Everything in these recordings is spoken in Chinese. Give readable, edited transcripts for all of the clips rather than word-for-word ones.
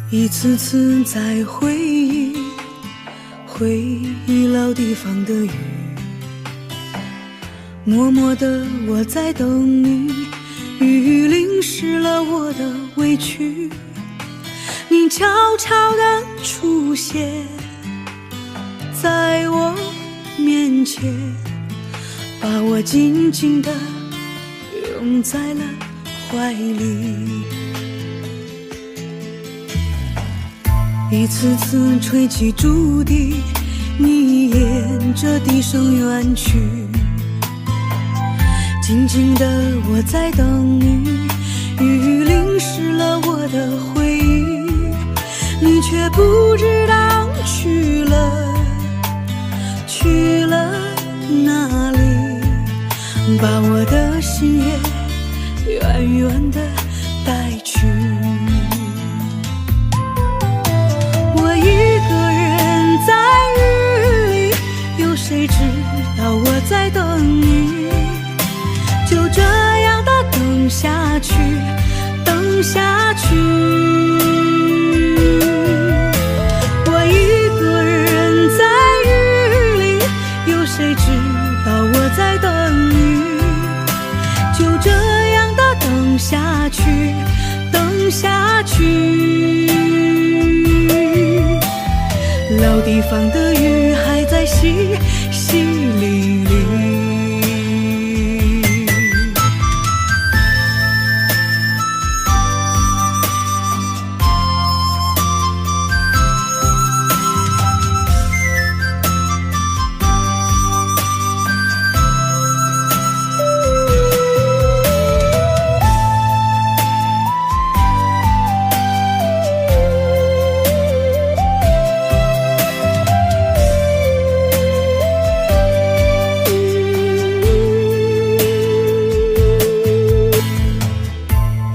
一次次在回忆老地方的雨，默默地我在等你，雨淋湿了我的委屈，你悄悄地出现在我面前，把我紧紧地拥在了怀里。一次次吹起竹笛，你沿着笛声远去，静静的我在等你，雨淋湿了我的回忆，你却不知道去了哪里，把我的心也远远的带去。谁知道我在等你，就这样的等下去，等下去。我一个人在雨里，有谁知道我在等你，就这样的等下去，等下去。老地方的雨还在淅淅沥沥。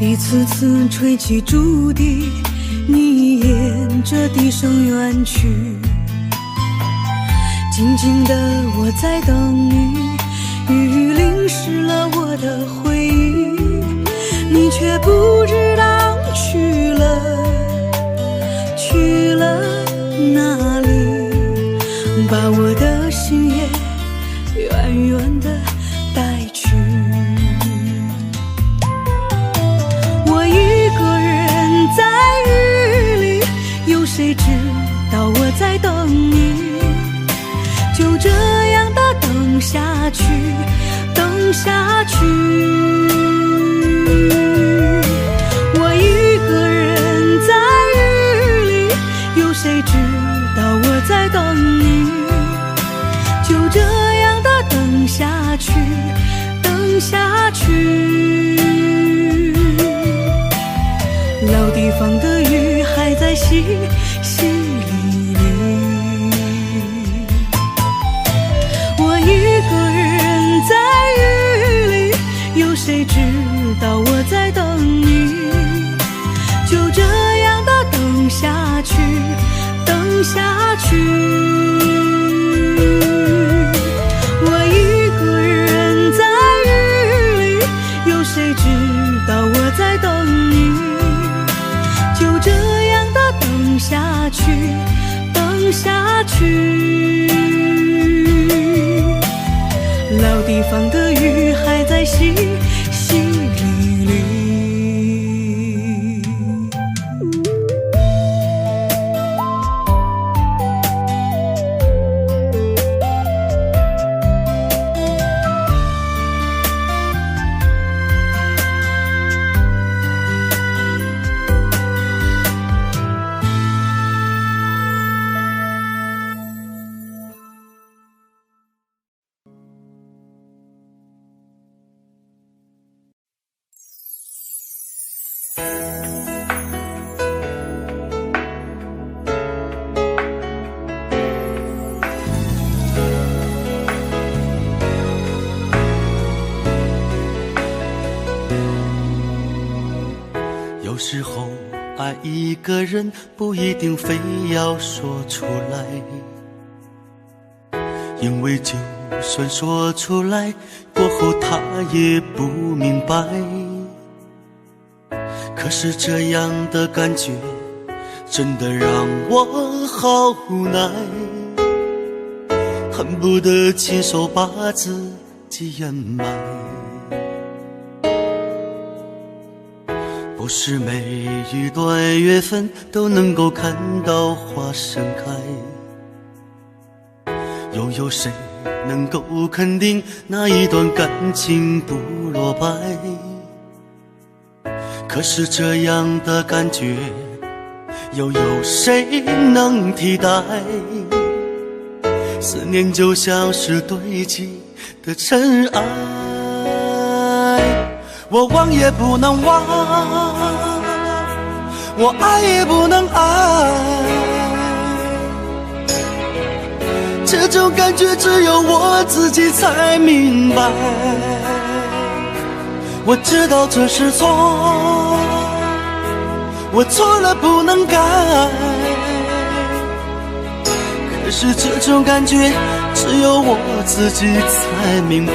一次次吹起竹笛，你沿着笛声远去，静静的我在等你，雨淋湿了我的回忆，你却不知道去了哪里，把我的心也远远的带去。谁知道我在等你，就这样的等下去，等下去。我一个人在雨里，有谁知道我在等你，就这样的等下去，等下去。老地方的雨还在淅淅沥沥，我一个人在雨里，有谁知道我在等你，就这样的等下去，等下去。我一个人在雨里，有谁知道我在等你，就这样的等下去，等下去。老地方的雨还在淅淅沥沥。时候爱一个人不一定非要说出来，因为就算说出来过后他也不明白。可是这样的感觉真的让我好无奈，恨不得亲手把自己掩埋。不是每一段缘分都能够看到花盛开，又有谁能够肯定那一段感情不落败？可是这样的感觉又有谁能替代？思念就像是堆积的尘埃，我忘也不能忘，我爱也不能爱，这种感觉只有我自己才明白。我知道这是错，我错了不能改，可是这种感觉只有我自己才明白。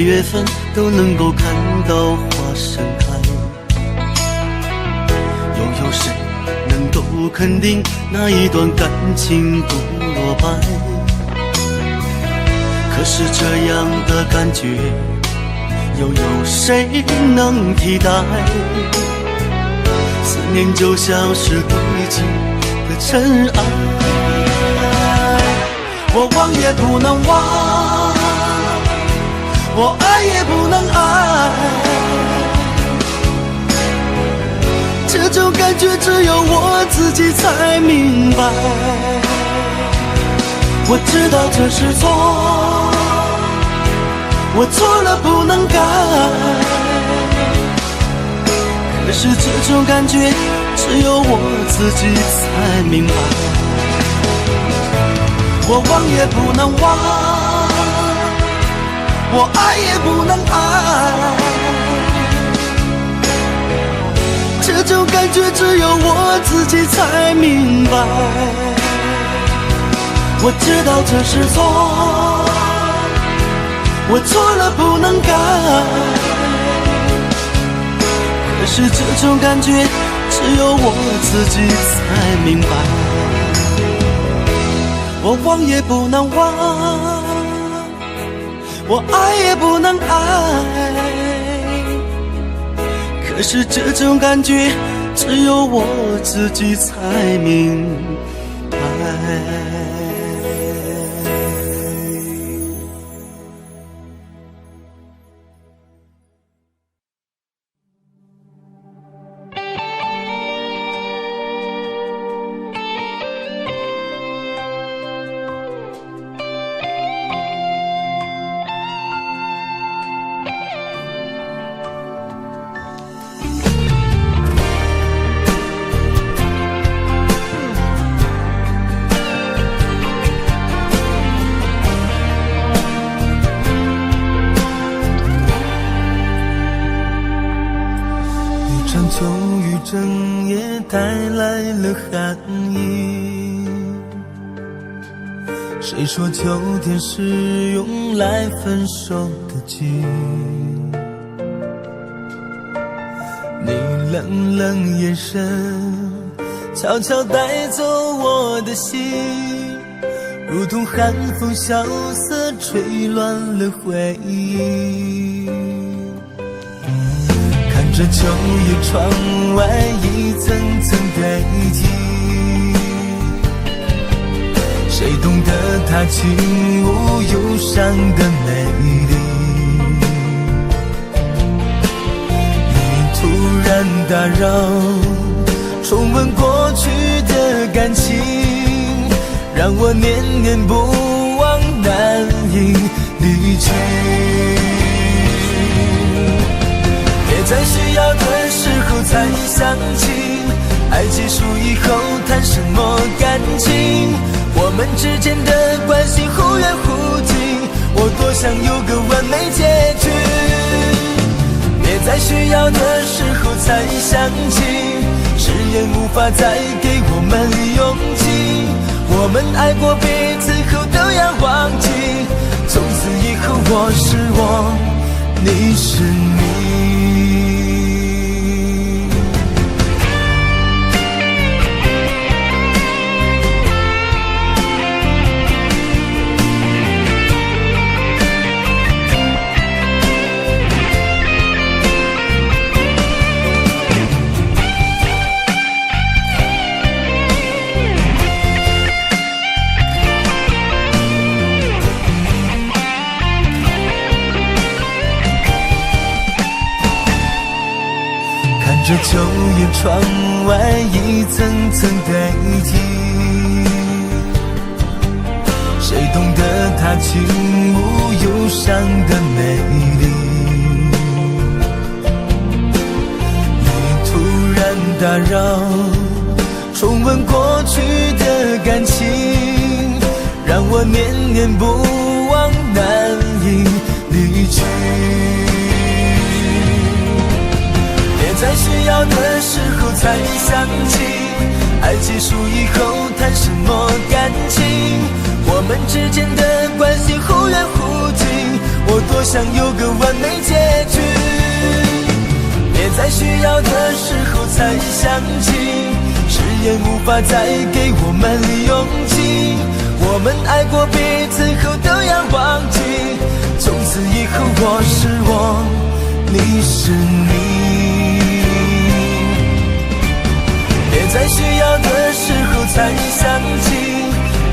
缘分都能够看到花盛开，又有谁能够肯定那一段感情不落败？可是这样的感觉又有谁能替代？思念就像是堆积的尘埃，我忘也不能忘，我爱也不能爱，这种感觉只有我自己才明白。我知道这是错，我错了不能改，可是这种感觉只有我自己才明白。我忘也不能忘，我爱也不能爱，这种感觉只有我自己才明白。我知道这是错，我错了不能改，可是这种感觉只有我自己才明白。我忘也不能忘，我爱也不能爱，可是这种感觉只有我自己才明白。秋雨正夜带来了寒意，谁说秋天是用来分手的季？你冷冷眼神悄悄带走我的心，如同寒风萧瑟吹乱了回忆。看着秋叶窗外一层层堆积，谁懂得它起舞忧伤的美丽？然打扰，重温过去的感情，让我念念不忘，难以离去。别在需要的时候才想起，爱结束以后谈什么感情？我们之间的关系忽远忽近，我多想有个完美结局。别在需要的时候才想起，誓言无法再给我们勇气。我们爱过彼此后都要忘记，从此以后我是我，你是你。这秋叶窗外一层层代替，谁懂得它轻舞忧伤的美丽？你突然打扰，重温过去的感情，让我念念不忘，难以离去。在需要的时候才想起，爱结束以后谈什么感情？我们之间的关系忽远忽近，我多想有个完美结局。别在需要的时候才想起，誓言无法再给我们勇气。我们爱过彼此后都要忘记，从此以后我是我，你是你。别在需要的时候才想起，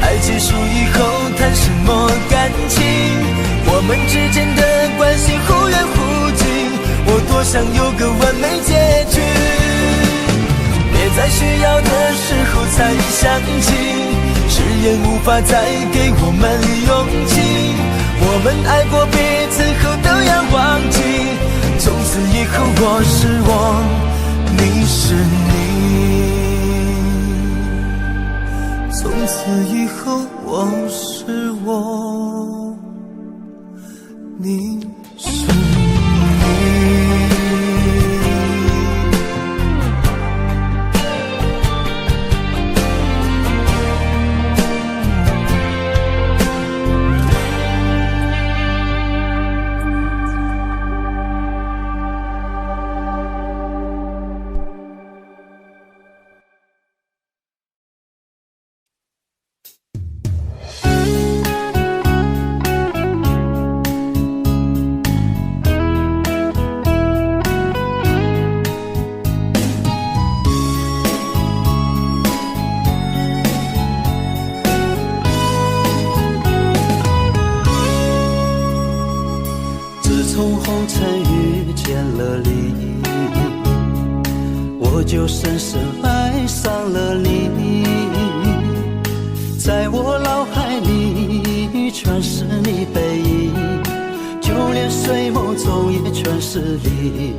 爱结束以后谈什么感情？我们之间的关系忽远忽近，我多想有个完美结局。别在需要的时候才想起，誓言无法再给我们勇气。我们爱过彼此后都要忘记，从此以后我是我，你是你。从此以后我是我，你是你。就深深爱上了你，在我脑海里全是你背影，就连睡梦中也全是你。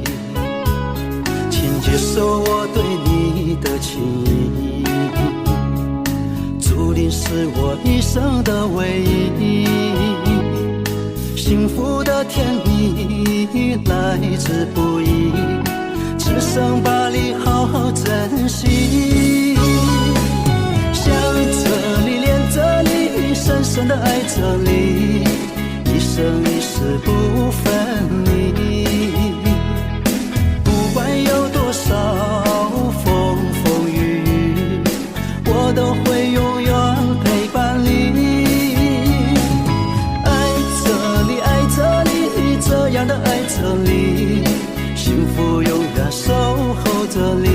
请接受我对你的情谊，注定是我一生的唯一。幸福的甜蜜来之不易，只剩把你好好珍惜。想着你，恋着你，深深的爱着你，一生一世不分离。不管有多少风风雨雨，我都会永远陪伴你。爱着你，爱着你，这样的爱着你，幸福永远守候着你。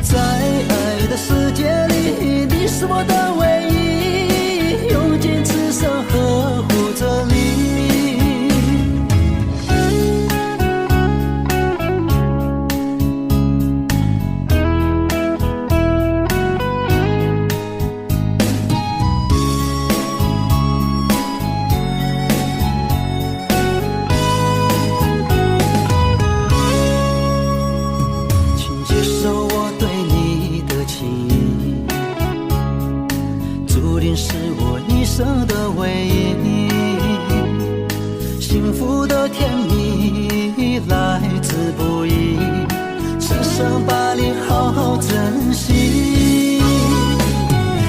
在爱的世界里，你是我的唯一，用尽此生呵护着你。惜。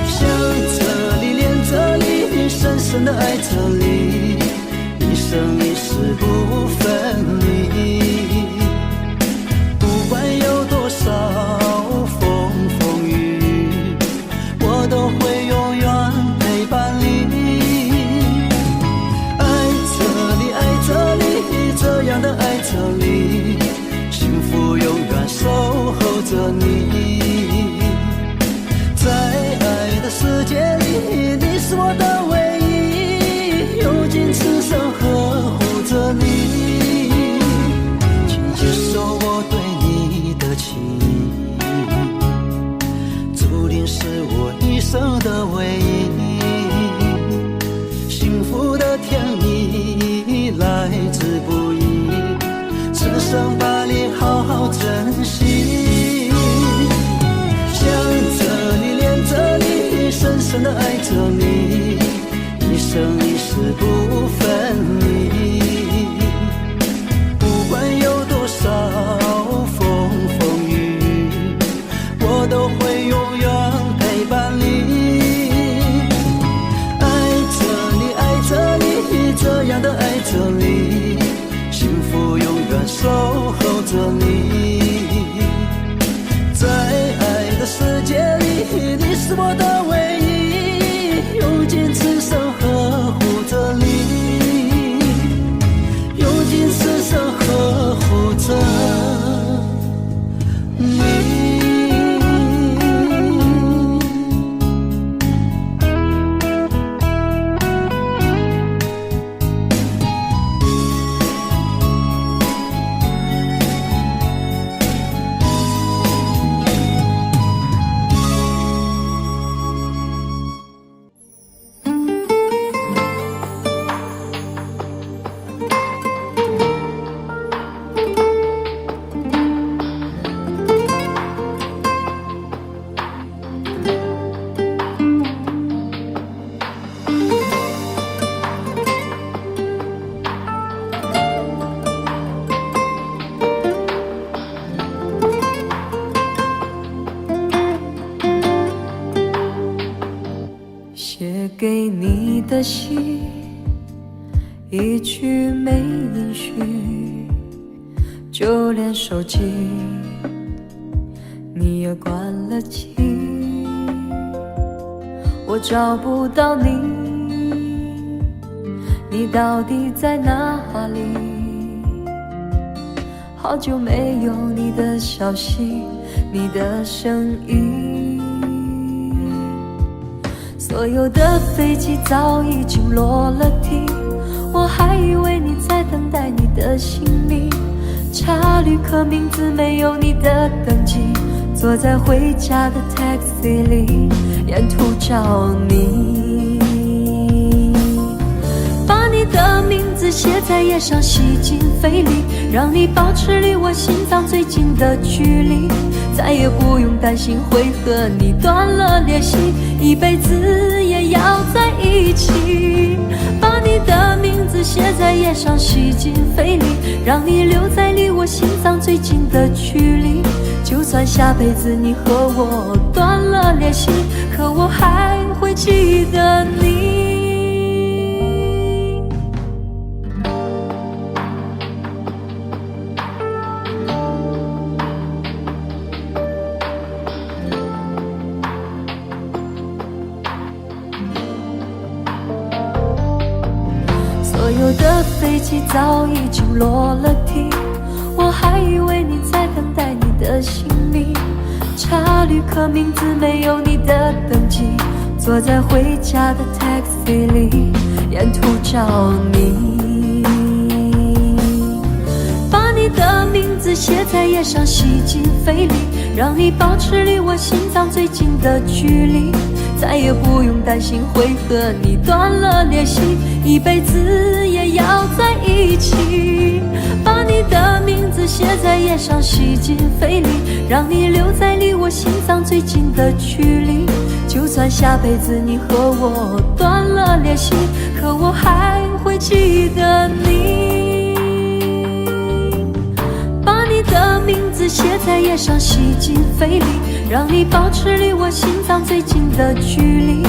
想着你，恋着你，深深的爱着你，一生一世不分离。不管有多少风风雨雨，我都会永远陪伴你。爱着你，爱着你，这样的爱着你，幸福永远守候着你。在爱的世界里，你是我的唯一，用尽此生呵护着你。请接受我对你的情意，注定是我一生的唯一。幸福的甜蜜来之不易，此生把你好好珍惜。想着你，恋着你，深深的爱着你，一生一世不分离。不管有多少风风雨雨，我都会永远陪伴你。爱着你，爱着你，这样的爱着你，幸福永远守候着你。在爱的世界里，你是我的唯一，用尽此生呵护着你，用尽此生呵护着你。写给你的信，一句没音讯，就连手机你也关了机。我找不到你，你到底在哪里？好久没有你的消息，你的声音。所有的飞机早已经落了地，我还以为你在等待你的行李。查旅客名字没有你的登记，坐在回家的 taxi 里，沿途找你。把你的名字写在页上，洗进肺里，让你保持离我心脏最近的距离。再也不用担心会和你断了联系，一辈子也要在一起。把你的名字写在页上，洗进肺里，让你留在离我心脏最近的距离。就算下辈子你和我断了联系，可我还会记得你。所有的飞机早已经落了地，我还以为你在等待你的行李。查旅客名字没有你的登记，坐在回家的 taxi 里，沿途找你。把你的名字写在页上，洗进肺里，让你保持离我心脏最近的距离。再也不用担心会和你断了联系，一辈子也要在一起。把你的名字写在页上，洗进肺里，让你留在离我心脏最近的距离。就算下辈子你和我断了联系，可我还会记得你。把你的名字写在叶上，洗进肺里，让你保持离我心脏最近的距离，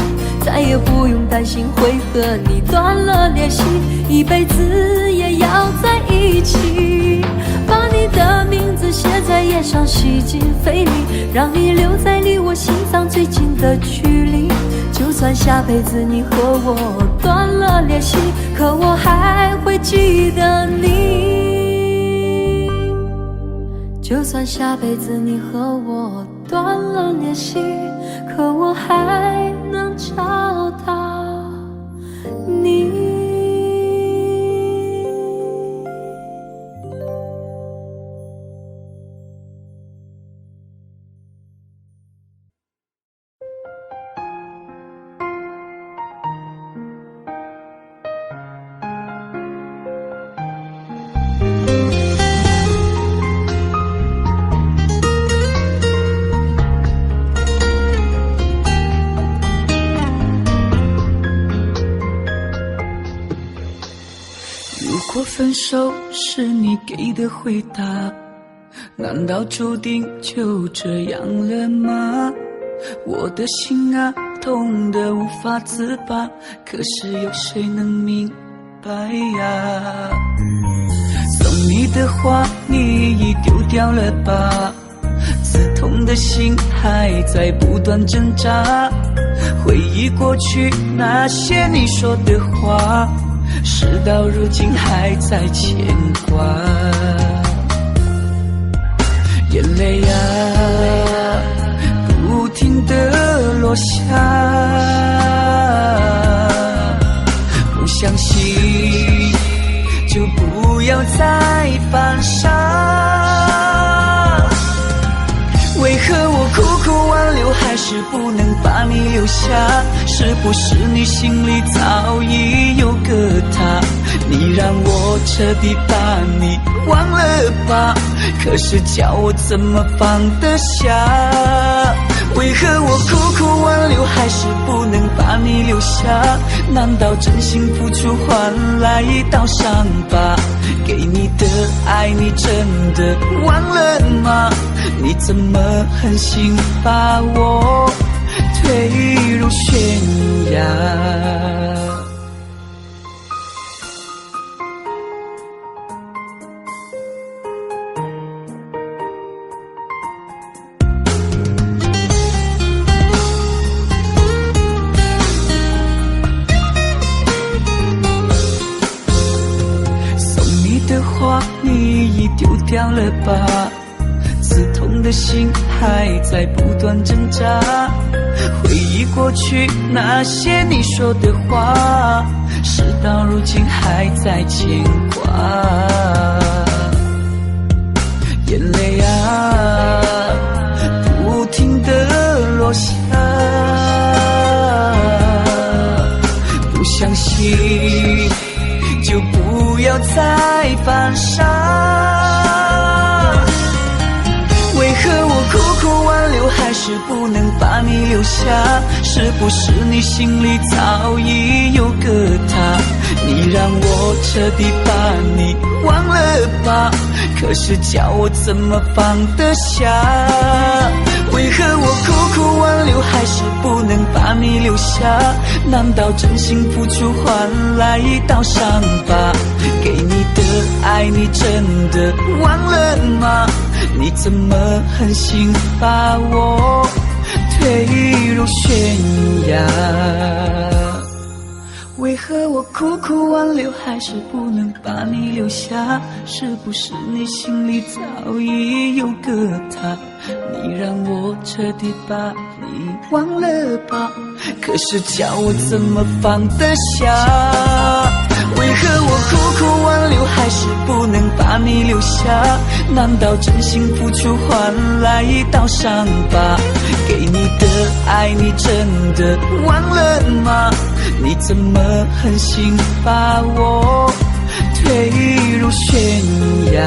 再也不用担心会和你断了联系，一辈子也要在一起。把你的名字写在叶上，洗进肺里，让你留在离我心脏最近的距离，就算下辈子你和我断了联系，可我还会记得你。就算下辈子你和我断了联系，可我还能找到你。如果分手是你给的回答，难道注定就这样了吗？我的心啊，痛得无法自拔，可是有谁能明白呀？送你的花你已丢掉了吧，刺痛的心还在不断挣扎，回忆过去那些你说的话，事到如今还在牵挂，眼泪啊不停地落下，不相信就不要再犯傻，为何我苦苦挽留还是不能把你留下？是不是你心里早已有个他，你让我彻底把你忘了吧，可是叫我怎么放得下？为何我苦苦挽留还是不能把你留下？难道真心付出换来一道伤疤？给你的爱你真的忘了吗？你怎么狠心把我推入悬崖？你已丢掉了吧，刺痛的心还在不断挣扎，回忆过去那些你说的话，事到如今还在牵挂，眼泪啊不停地落下，不相信就不要再犯傻，为何我苦苦挽留还是不能把你留下？是不是你心里早已有个他，你让我彻底把你忘了吧，可是叫我怎么放得下？为何我苦苦挽留还是不能把你留下？难道真心付出换来一道伤疤？给你的爱你真的忘了吗？你怎么狠心把我推入悬崖？为何我苦苦挽留还是不能把你留下？是不是你心里早已有个他，你让我彻底把你忘了吧，可是叫我怎么放得下？为何我苦苦挽留还是不能把你留下？难道真心付出换来一道伤疤？给你的爱你真的忘了吗？你怎么狠心把我推入悬崖？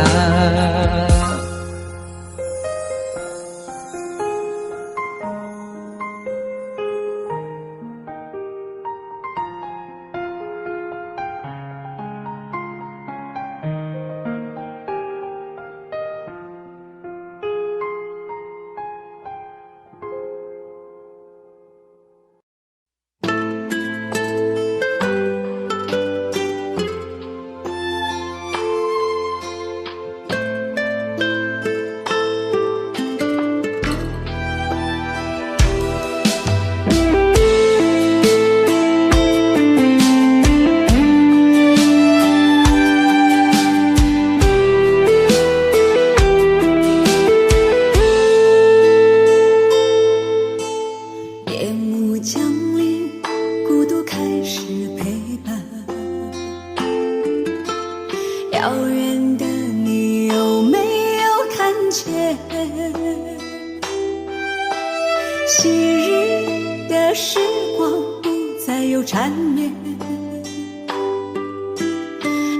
昔日的时光不再有缠绵，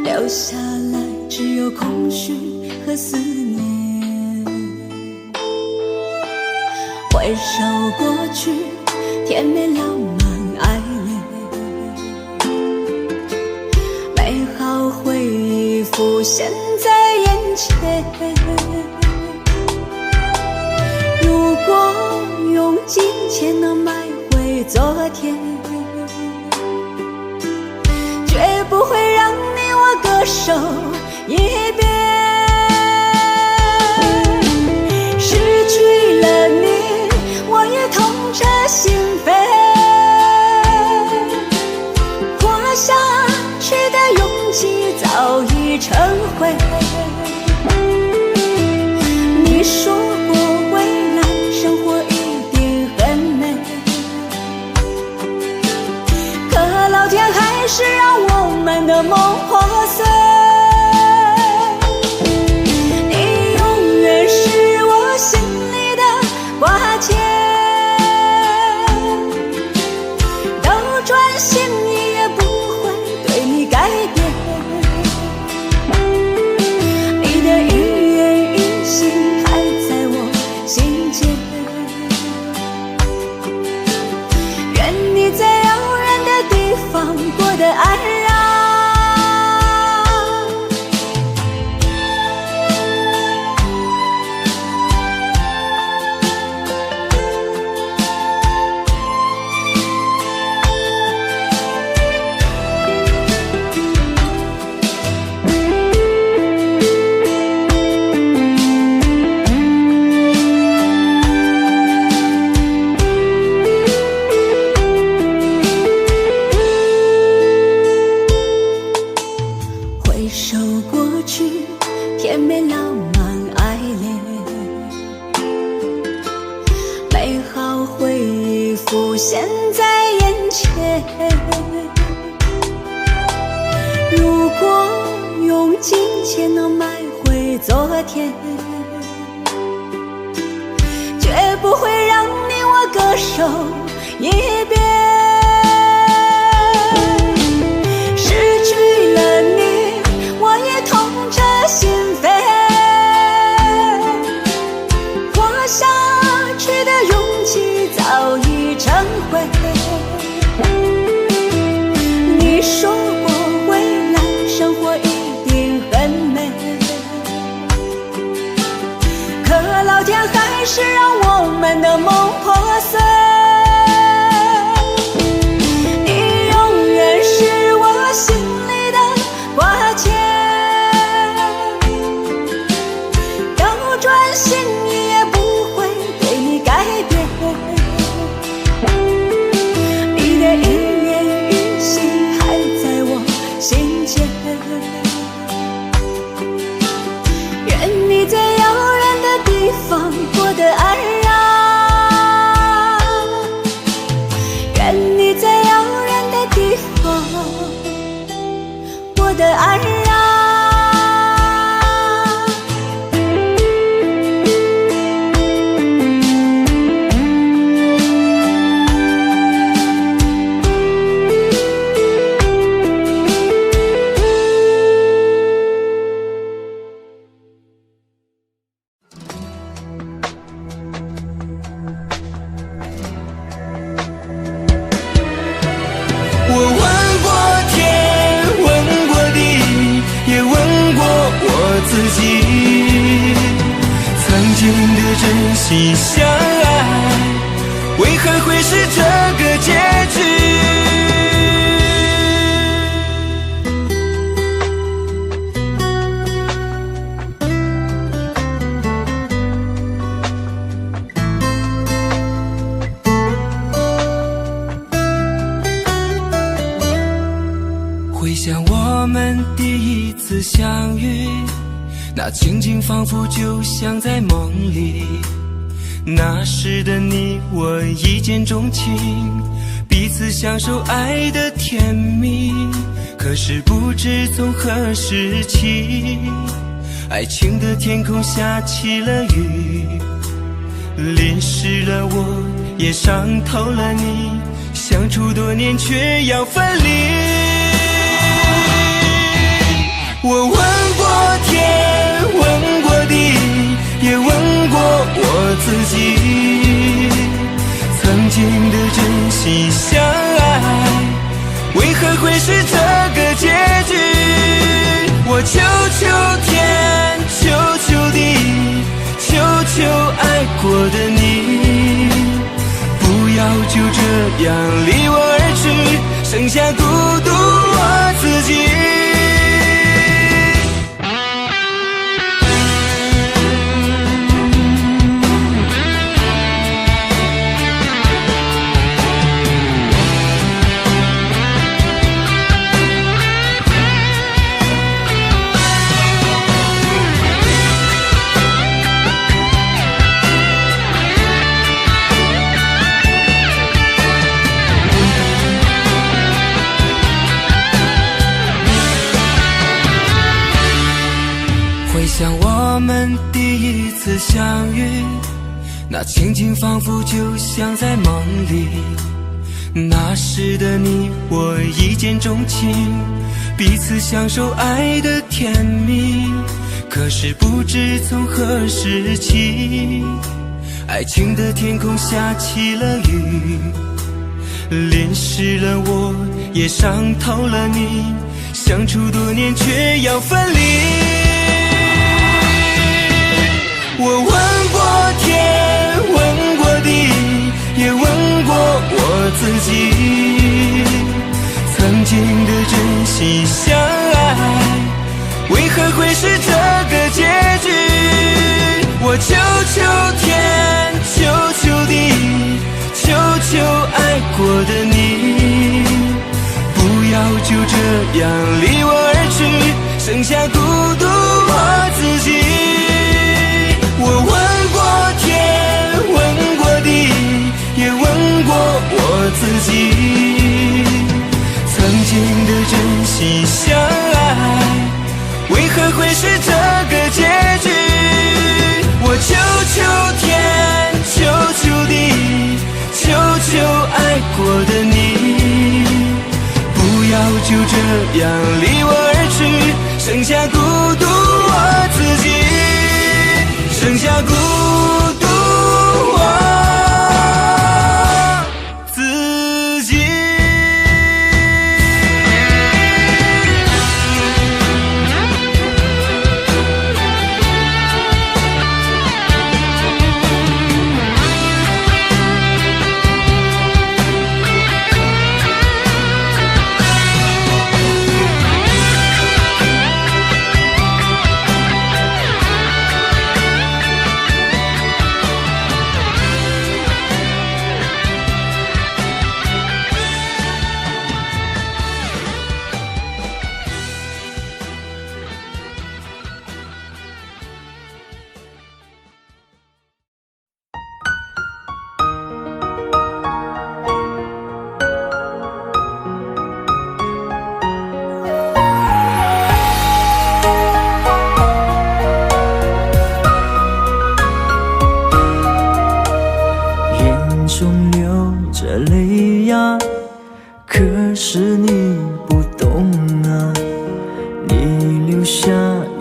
留下来只有空虚和思念。回首过去，甜美浪漫爱恋，美好回忆浮现在眼前。如果用金钱能买回昨天，绝不会让你我各守一边。失去了你，我也痛彻心扉，活下去的勇气早已成灰。你说过未来生活一定很美，可老天还是让我们的梦破碎。你永远是我心里的挂牵，斗转星移也不会对你改变。你的一言一行还在我心间，愿你在遥远的地方过得安然。回首过去，甜美浪漫爱恋，美好回忆浮现在眼前。如果用金钱能买回昨天，绝不会让你我各守一边。失去了你，我也痛彻心扉，活下去的勇气早已成灰。你说过未来生活一定很美，可老天还是让我们的梦破碎。你永远是我心里的挂牵，斗转星移也不会对你改变。你的一言一行还在我心间，愿你在遥远的地方过得安然，愿你在遥远的地方过得安然。我问过天，问过地，也问过我自己。曾经的真心相爱，为何会是这个结局？回想我们第一次相遇，那情景仿佛就像在梦里。那时的你我一见钟情，彼此享受爱的甜蜜。可是不知从何时起，爱情的天空下起了雨，淋湿了我也伤透了你，相处多年却要分离。我问过天，问过地，也问过我自己，曾经的真心相爱，为何会是这个结局？我求求天，求求地，求求爱过的你，不要就这样离我而去，剩下孤独我自己。想我们第一次相遇，那情景仿佛就像在梦里。那时的你我一见钟情，彼此享受爱的甜蜜。可是不知从何时起，爱情的天空下起了雨，淋湿了我，也伤透了你，相处多年却要分离。我问过天，问过地，也问过我自己，曾经的真心相爱，为何会是这个结局？我求求天，求求地，求求爱过的你，不要就这样离我而去，剩下孤独我自己。我问过天，问过地，也问过我自己，曾经的真心相爱，为何会是这个结局？我求求天，求求地，求求爱过的你，不要就这样离我而去，剩下孤独我自己，剩下孤独我自己。可是你不懂啊，你留下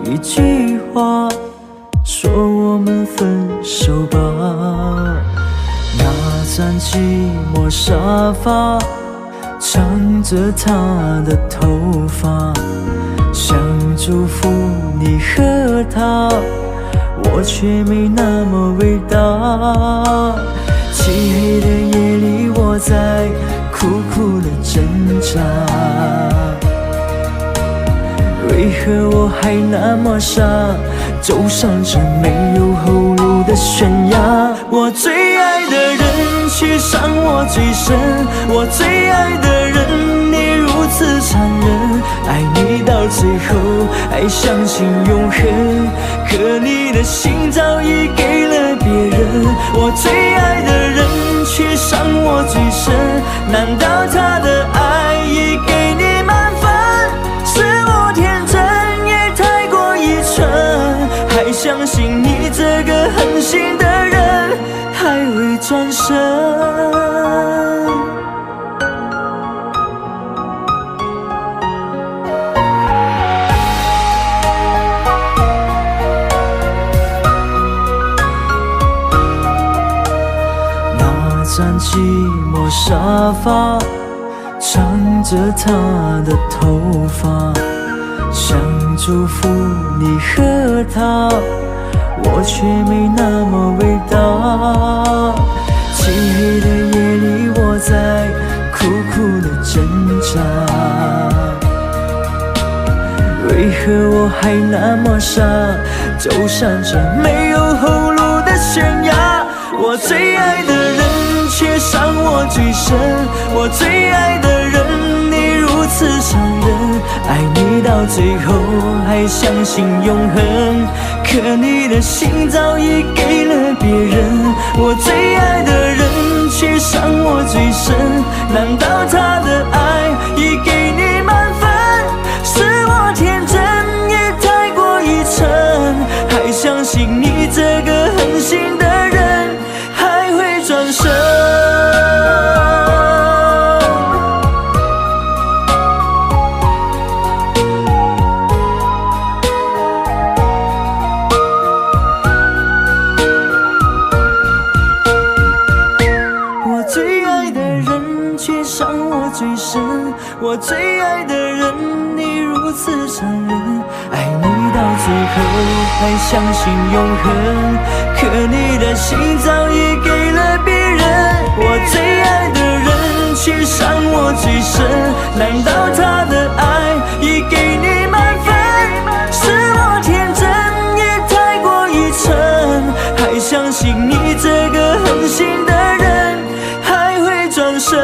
一句话，说我们分手吧。那张寂寞沙发，藏着他的头发，想祝福你和他，我却没那么伟大。漆黑的夜里，我在苦苦的挣扎，为何我还那么傻，走上这没有后路的悬崖？我最爱的人却伤我最深，我最爱的人你如此残忍，爱你到最后还相信永恒，可你的心早已给了别人。我最爱的人却伤我最深，难道他的爱已给你满分？是我天真也太过愚蠢，还相信你这个狠心的人还会转身。寞沙发，唱着他的头发，想祝福你和他，我却没那么伟大。漆黑的夜里，我在苦苦的挣扎，为何我还那么傻，走上这没有后路的悬崖。我最爱的人却伤我最深，我最爱的人你如此残忍，爱你到最后还相信永恒，可你的心早已给了别人。我最爱的人却伤我最深，难道他的爱已给你满分？是我天真也太过愚蠢，还相信你这个狠心的人还会转身。我最爱的人却伤我最深，我最爱的人你如此残忍，爱你到最后还相信永恒，可你的心早已给了别人。我最爱的人却伤我最深，难道他的爱已给你满分？是我天真也太过愚蠢，还相信你这个狠心的人还会转身。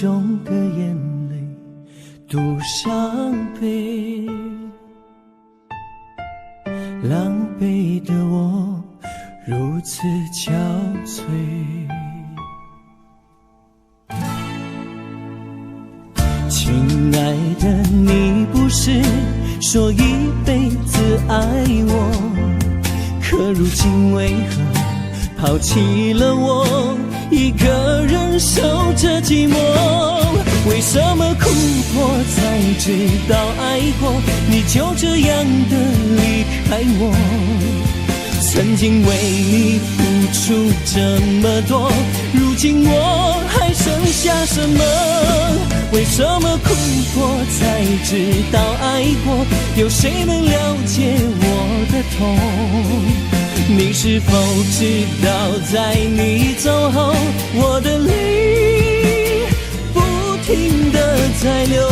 中的眼泪独伤悲，狼狈的我如此憔悴。亲爱的，你不是说一辈子爱我，可如今为何抛弃了我，一个人守着寂寞？为什么哭过才知道爱过，你就这样的离开我？曾经为你付出这么多，如今我还剩下什么？为什么哭过才知道爱过，有谁能了解我的痛？你是否知道，在你走后，我的泪不停地在流。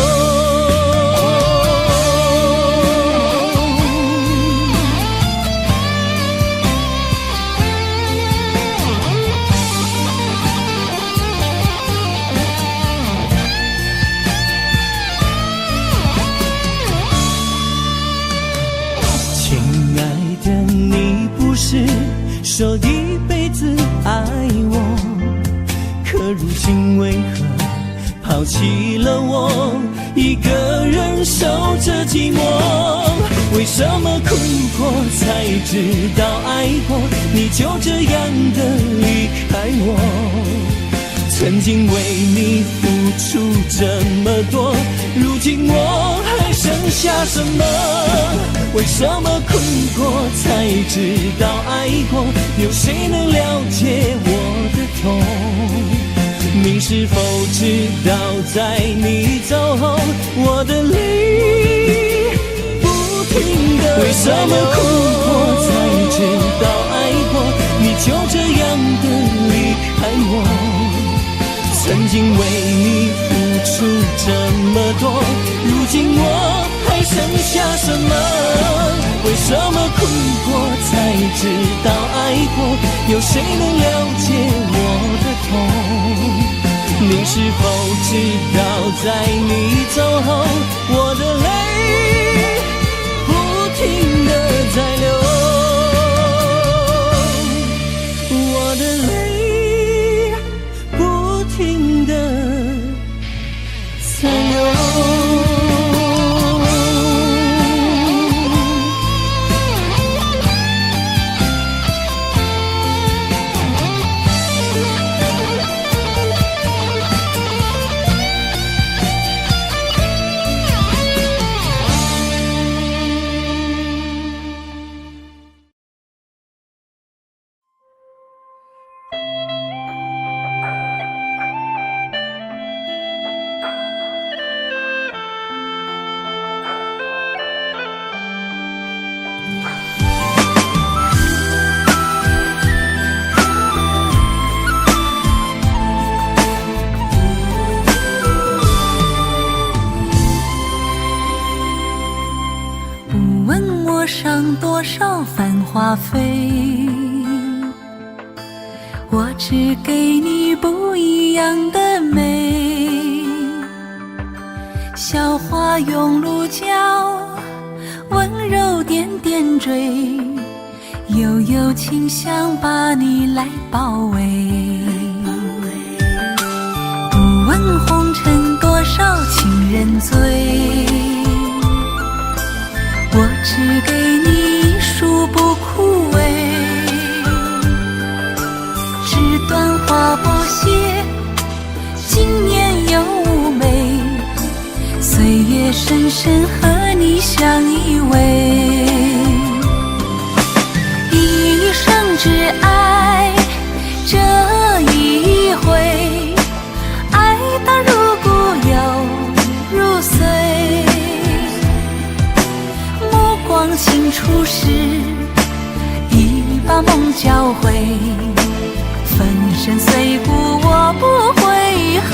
亲爱的，你不是说一辈子爱我，可如今为何抛弃了我，一个人守着寂寞？为什么哭过才知道爱过，你就这样的离开我？曾经为你付出这么多，如今我还剩下什么？为什么哭过才知道爱过，有谁能了解我的痛？你是否知道，在你走后，我的泪不停地为什么哭过才知道爱过，你就这样的离开曾经为你付出这么多，如今我还剩下什么？为什么哭过才知道爱过？有谁能了解我的痛？你是否知道，在你走后，我的泪不停地在流，我的泪不停地在流。上多少繁华飞，我只给你不一样的美。小花拥鹿角，温柔点点缀，悠悠清香把你来包围。不问红尘多少情人醉，我只给你一束不枯萎，纸短花不谢，经年又妩媚，岁月深深和你相依偎。一生只爱这一回，爱到入骨又入髓，光清初时，已把梦教会，粉身碎骨我不会后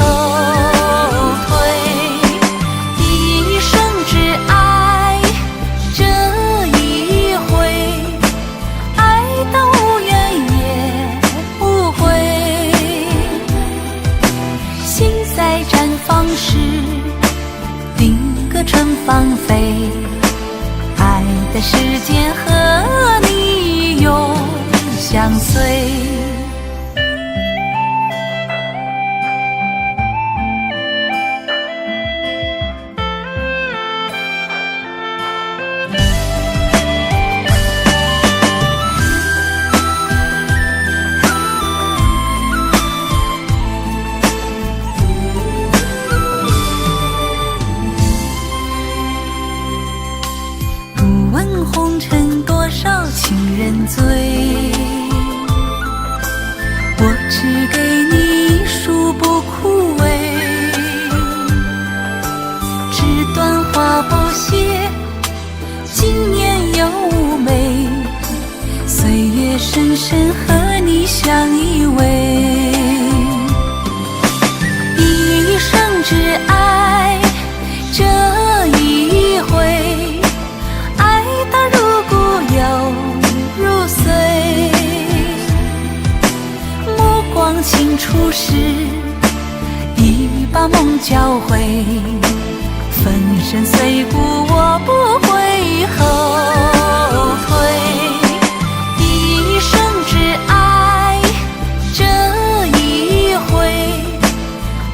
退。一生只爱这一回，爱到无怨也无悔。心在绽放时，定格春芳飞，爱的时间和你永相随。红尘多少情人醉，我只给你一束不枯萎，纸短花不谢，经年又妩媚，岁月深深和你相依偎。一生只爱这一回，爱到入骨又入髓，目光清楚时，已把梦教会，粉身碎骨我不会后退。一生只爱这一回，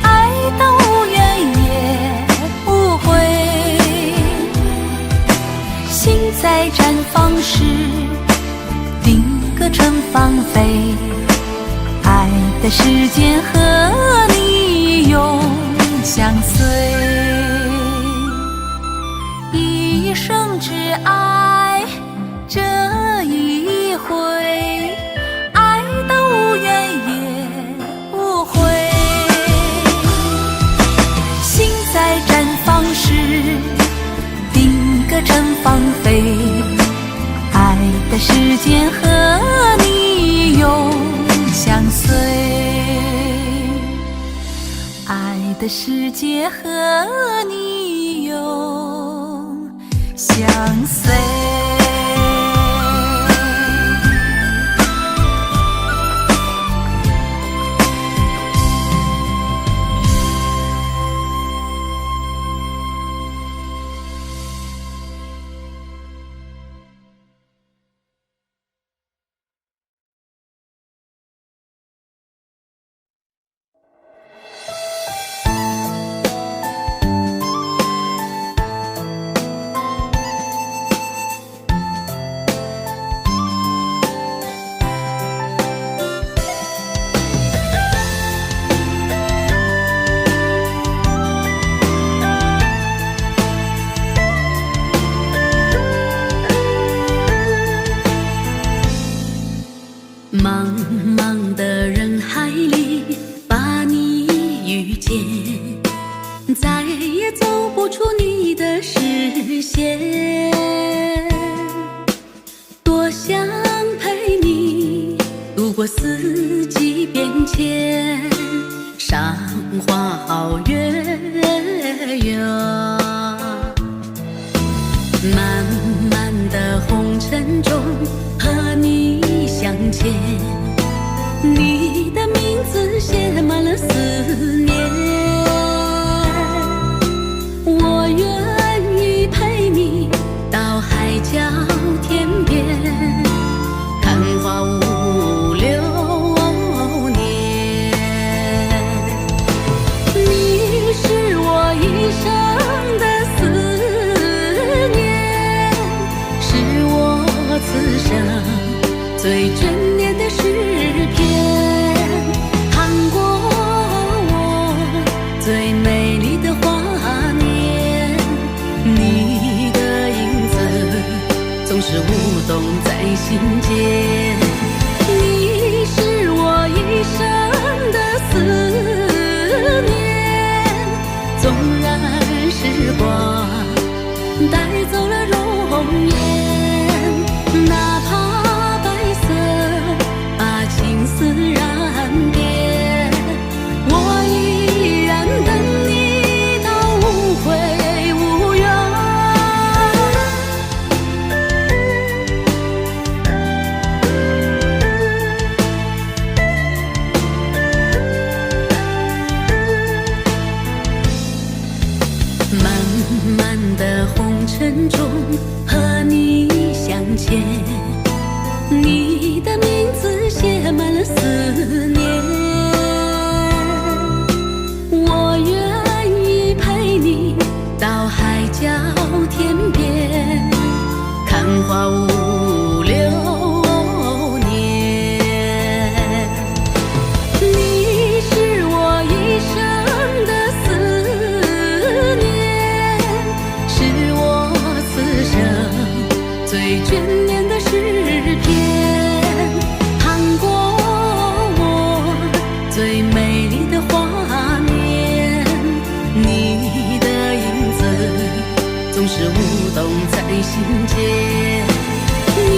爱到无怨也无悔。心在绽放时，定格春芳飞，爱的时间和你永相随。一生只爱这一回，爱到无怨也无悔。心在绽放时，定格春芳飞，爱的时间和你永相随。的世界和你永相随。茫茫的人海里把你遇见，再也走不出你的视线。多想陪你度过四季变迁，赏花好月圆。漫漫的红尘中和你相见，你的名字写满了思念。我愿意陪你到海角天边，看花舞流年。你是我一生的思念，是我此生最眷恋的诗篇，看过我最美丽的华年。你的影子总是舞动在心间，你是我一生的思念。纵然时光带走了容颜，哪怕情丝染遍，我依然等你到无悔无怨。漫漫的红尘中和你相见，你的名字写满了思念。我愿意陪你到海角天边，看花舞流年。你是我一生的思念，是我此生最眷恋的诗篇，看过我最美丽的华年。你的影子总是舞动在心间，你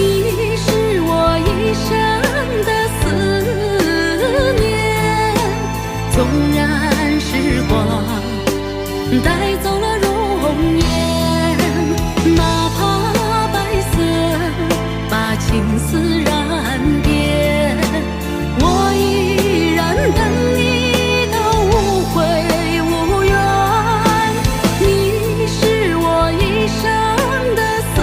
是我一生的思念。纵然时光带走了容颜，哪怕白色把情丝染遍，我依然等你到无悔无怨。你是我一生的思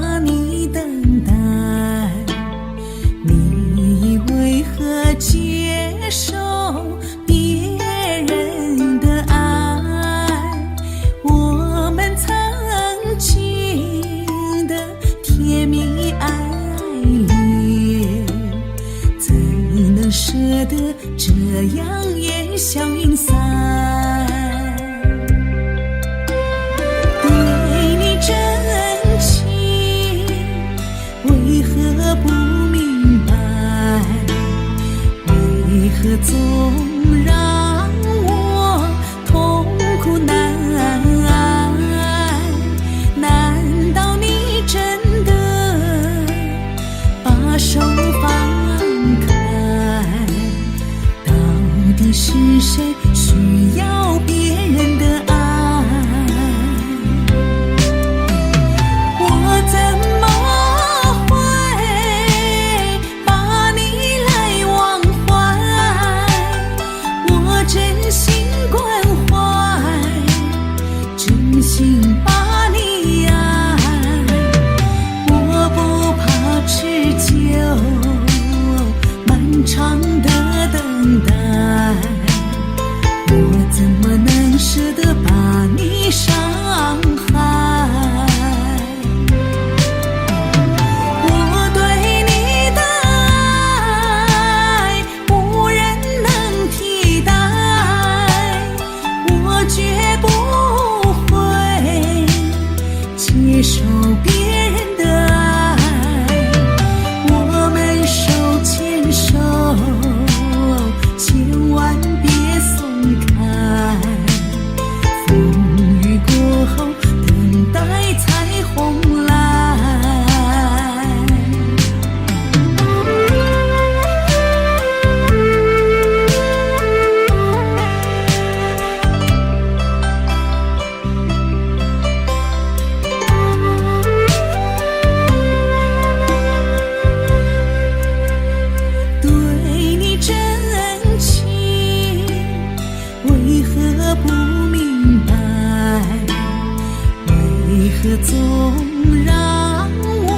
把你等待，你为何接受别人的爱？我们曾经的甜蜜爱恋，怎能舍得这样烟消云散？对你真情，为何不明白？为何总让我痛苦难挨？难道你真的把手放开？到底是谁需要别人的爱？我怎么会把你来忘怀？我真心关怀，真心把你爱。我不怕持久漫长的等待，我怎么能舍得把你伤害？我对你的爱无人能替代，我绝不会接受别人的爱。我们手牵手，千万别松开，风雨过后等待彩虹来。对你真情，为何不明白？为何总让我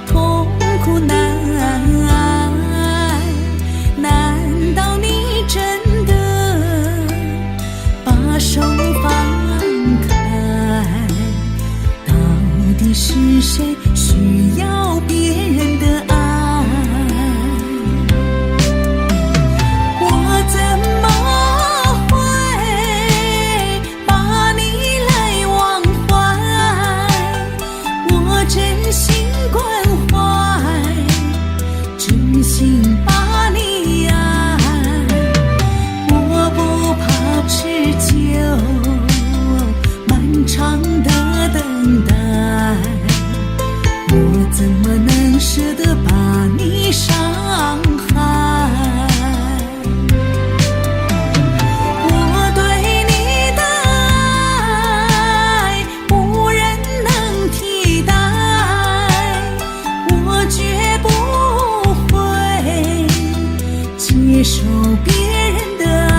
痛苦难挨？难道你真的把手放开？到底是谁需要别人的爱？我怎么会把你来忘怀？我真心关怀，真心把你爱。我不怕持久漫长的等待，我怎么能舍得把你伤害？我对你的爱无人能替代，我绝不会接受别人的爱。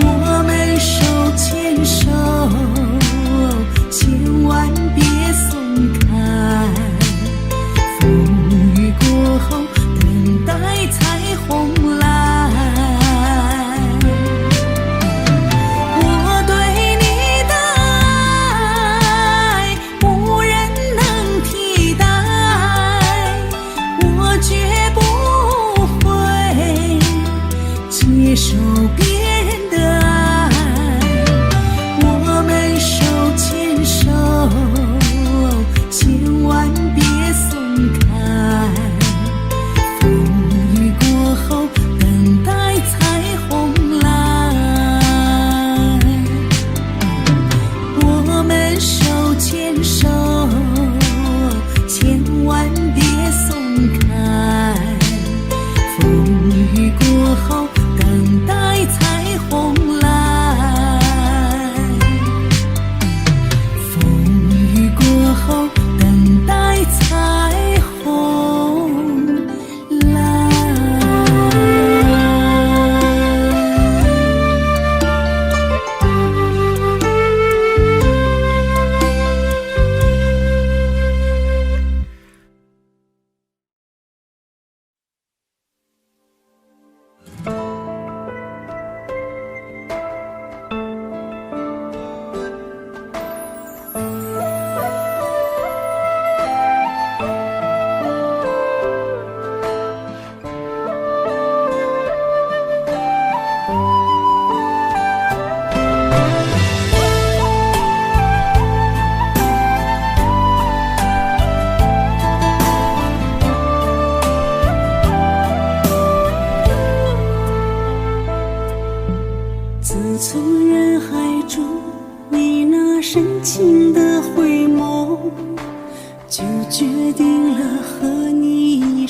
我们手牵手，千万别松开，风雨过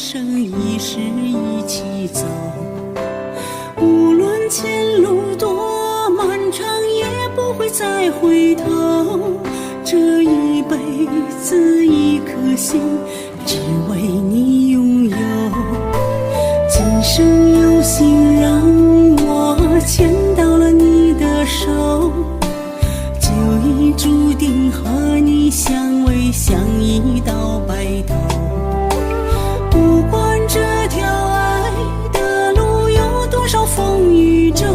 生一世一起走。无论前路多漫长，也不会再回头。这一辈子一颗心，只为你拥有。今生有幸让我牵到了你的手，就已注定和你相偎相依到白头。不管这条爱的路有多少风雨骤，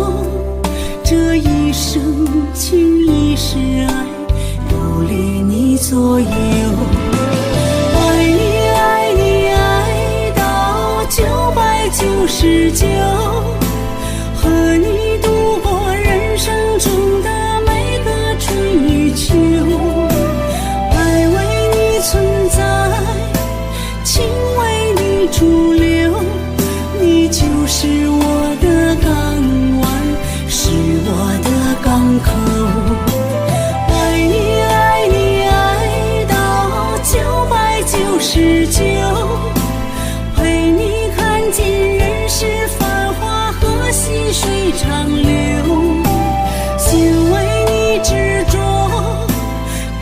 这一生情一世爱，有恋你左右。爱你爱你爱到999，和你度过人生中的每个春与秋。爱为你存在，情为你驻留，你就是我的港湾，是我的港口。爱你爱你爱到999，陪你看尽人世繁华和细水长流。心为你执着，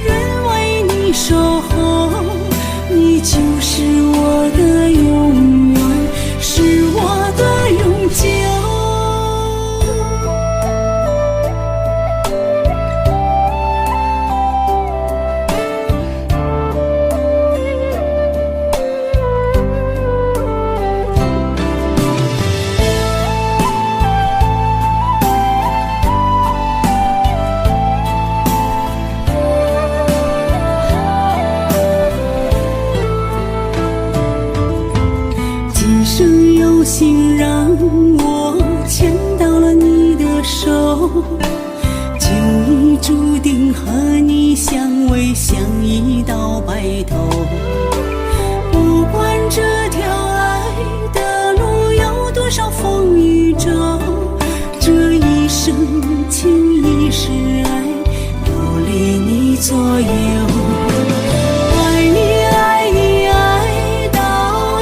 人为你守候，你就是我的永远，是我的永久。今生有幸让我牵到了你的手，就已注定和你相偎相依到白头。不管这条爱的路有多少风雨骤，这一生情一世爱，有恋你左右。爱你爱你爱到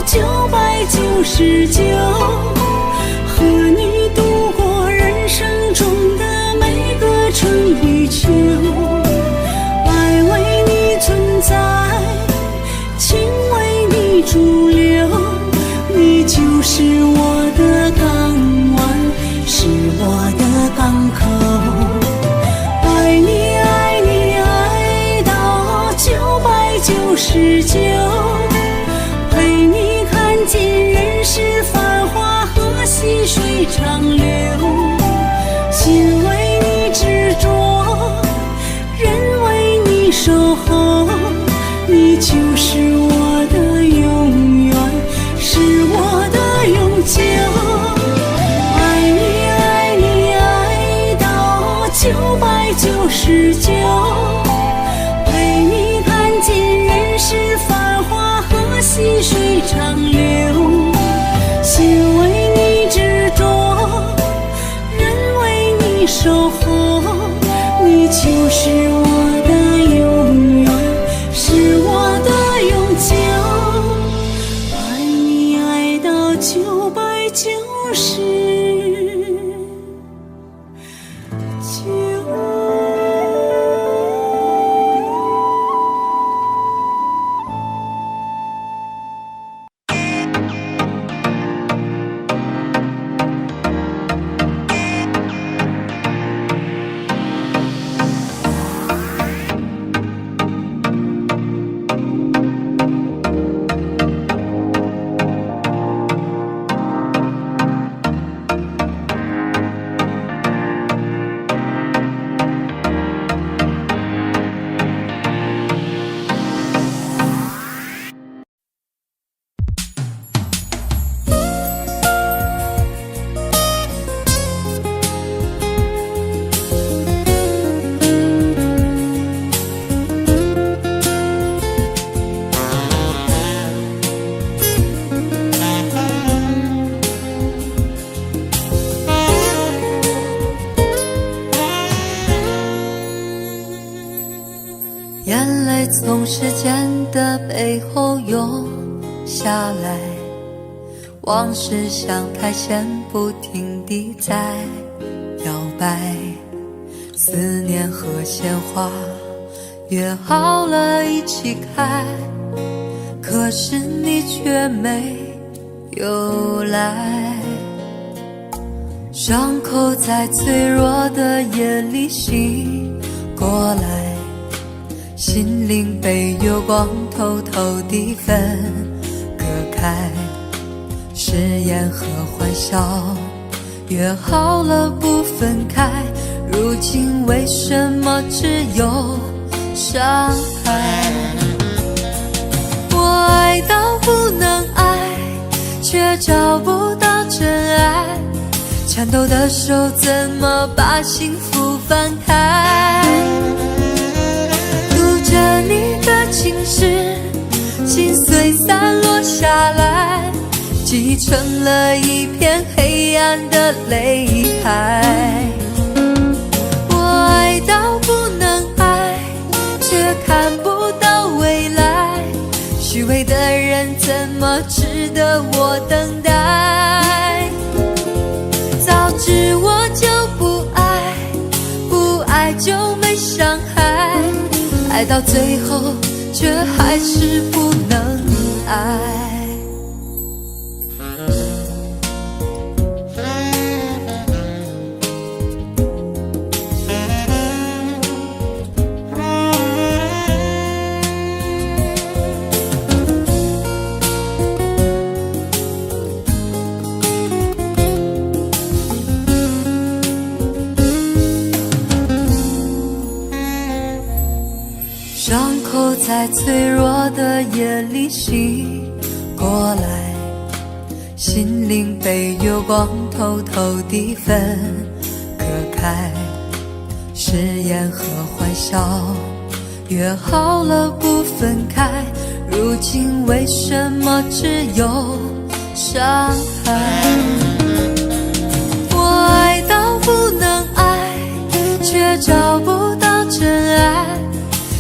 999，和你度过人生中的每个春与秋。爱为你存在，情为你驻留，你就是我的港湾，是我的港口。爱你爱你爱到999，陪你看尽人世繁华和细水长流。心为你执着，人为你守候，你就是我的永远，是我的永久。爱你爱你爱到999，陪你看尽人世繁华和细水长流。心为你执着，人为你守候，你就是我的永远，是我的永久。爱你爱到999。眼泪从时间的背后涌下来，往事像苔藓不停地在摇摆，思念和鲜花约好了一起开，可是你却没有来。伤口在脆弱的夜里醒过来，心灵被月光偷偷地分割开，誓言和欢笑约好了不分开，如今为什么只有伤害？我爱到不能爱，却找不到真爱，颤抖的手怎么把幸福翻开？读着你的情诗，心碎散落下来，积成了一片黑暗的泪海。我爱到不能爱，却看不到未来，虚伪的人怎么值得我等待？早知我就不爱，不爱就没伤害，爱到最后却还是不能爱。伤口在脆弱的夜里醒过来，心灵被月光偷偷地分割开，誓言和欢笑约好了不分开，如今为什么只有伤害？我爱到不能爱，却找不到真爱，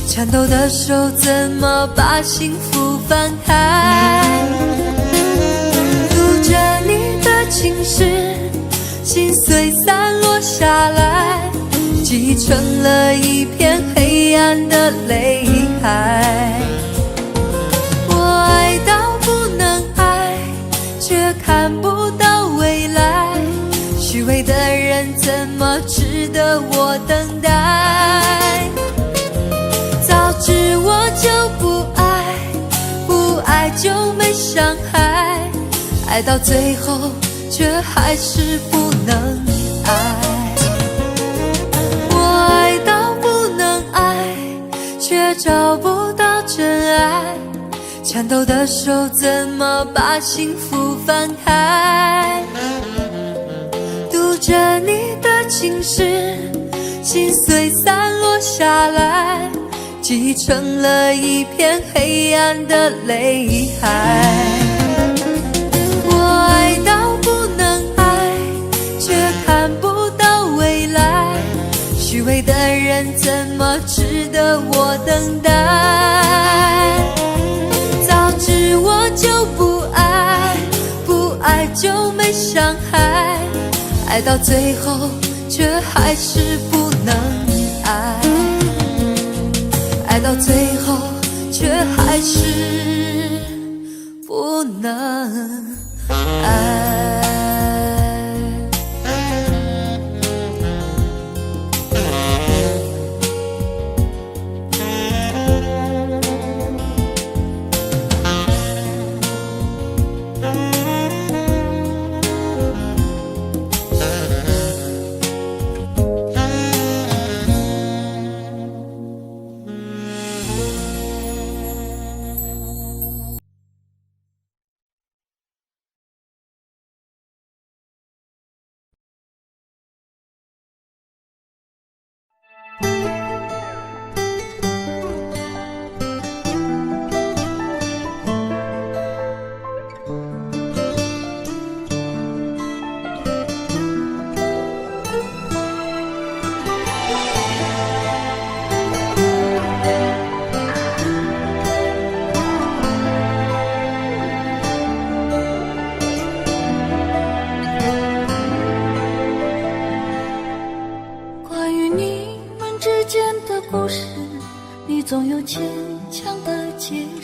颤抖的手怎么把幸福翻开？读着你的情诗，心碎散落下来，积成了一片黑暗的泪海。我爱到不能爱，却看不到未来，虚伪的人怎么值得我等待？早知我就不爱，不爱就没伤害，爱到最后却还是不能爱。我爱到不能爱，却找不到真爱，颤抖的手怎么把幸福翻开？读着你的情诗，心碎散落下来，积成了一片黑暗的泪海。我爱到不能爱，却看不到未来，虚伪的人怎么值得我等待？早知我就不爱，不爱就没伤害，爱到最后却还是不能爱，爱到最后却还是不能爱。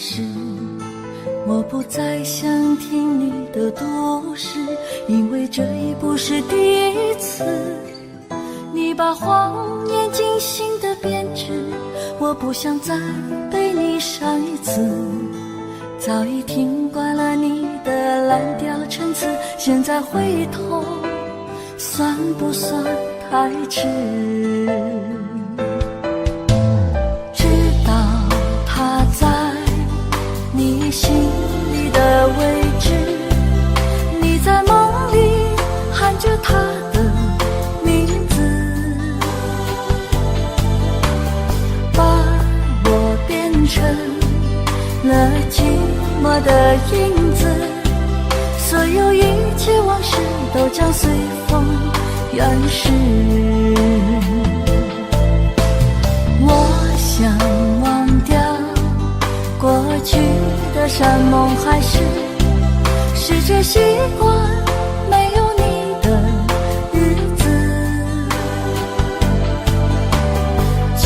事，我不再想听你的故事，因为这已不是第一次。你把谎言精心的编织，我不想再被你伤一次。早已听惯了你的蓝调陈词，现在回头算不算太迟？知道他在你心里的位置，你在梦里喊着他的名字，把我变成了寂寞的影子，所有一切往事都将随风远逝。我想忘掉过去的山盟海誓，试着习惯没有你的日子，就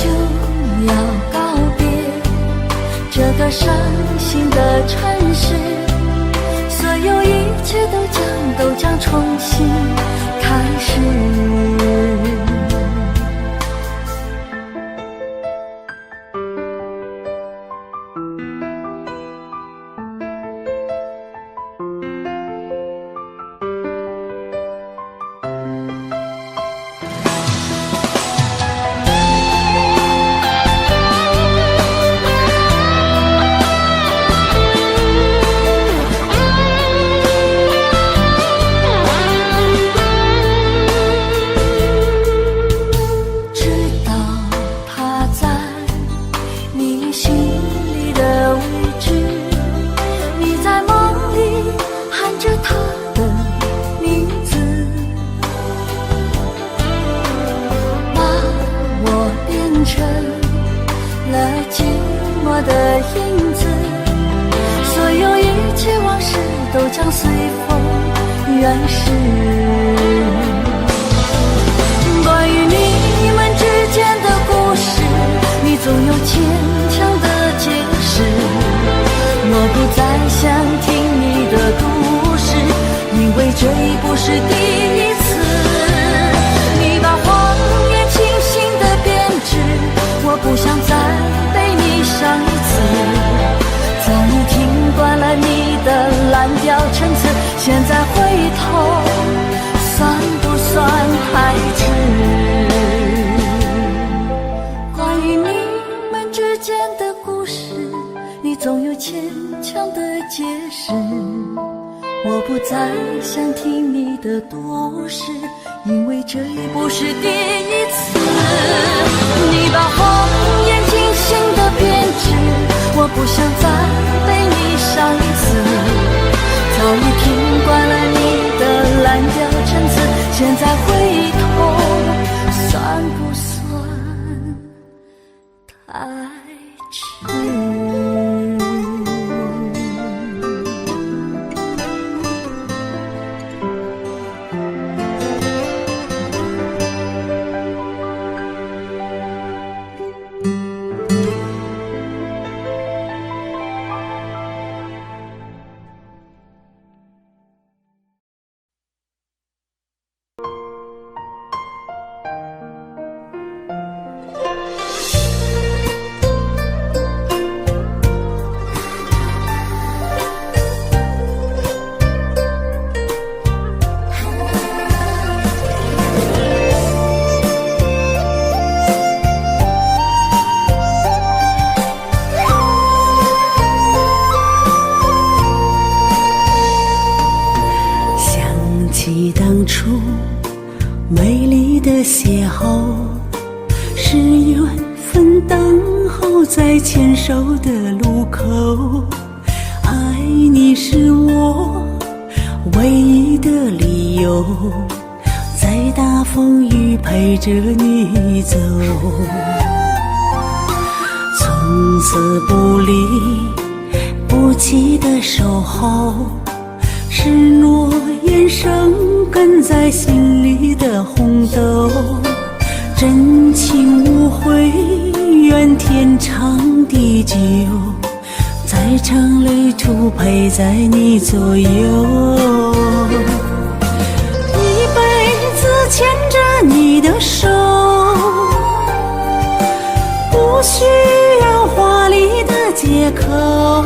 要告别这个伤心的城市，所有一切都将重新开始。都将随风远逝。关于你们之间的故事，你总有牵强的解释。我不再想听你的故事，因为这已不是第一次。你把谎言精心的编织，我不想再被你伤一次。早已听惯了你的蓝调陈词，现在回头算不算太迟？关于你们之间的故事，你总有牵强的解释。我不再想听你的故事，因为这已不是第一次。你把谎言精心的编织，我不想再被你伤一次。早已听惯了你的蓝调陈词，现在回头算不算太迟？当初美丽的邂逅，是缘分等候在牵手的路口。爱你是我唯一的理由，在大风雨陪着你走，从此不离不弃的守候，是诺言生根在心里的红豆，真情无悔，愿天长地久，在在场旅途陪在你左右，一辈子牵着你的手，不需要华丽的借口，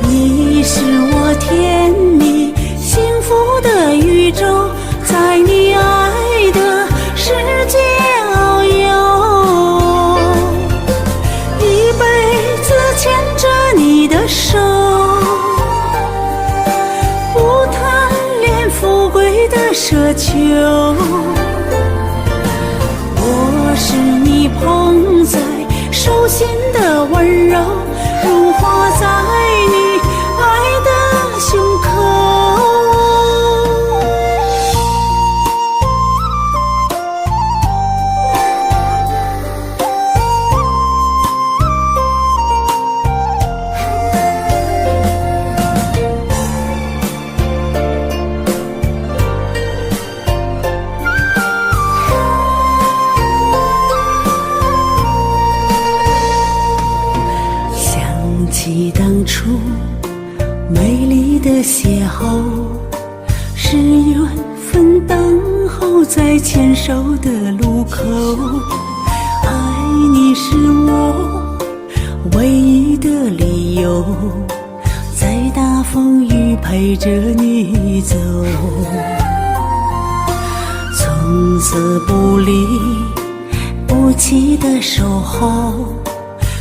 你是我甜蜜幸福的宇宙，在你爱的世界遨游，一辈子牵着你的手，不贪恋富贵的奢求，我是你捧在手心的温柔，融化在你爱的胸口。想起当初美丽的邂逅，是缘分等候在牵手的路口，爱你是我唯一的理由，在大风雨陪着你走，从此不离不弃的守候，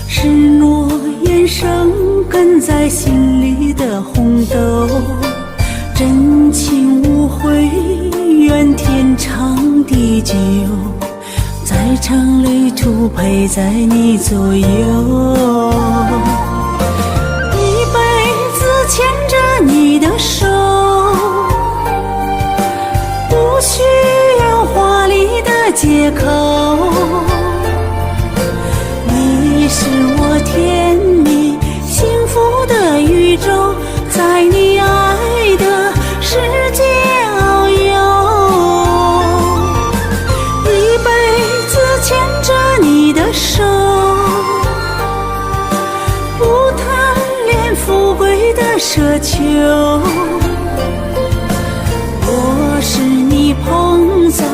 是诺言生根在心里的红豆，真情无悔，愿天长地久，在场旅途陪在你左右，一辈子牵着你的手，不需要华丽的借口，你是我甜蜜幸福的宇宙，在你爱的世界遨游，一辈子牵着你的手，不贪恋富贵的奢求，我是你捧在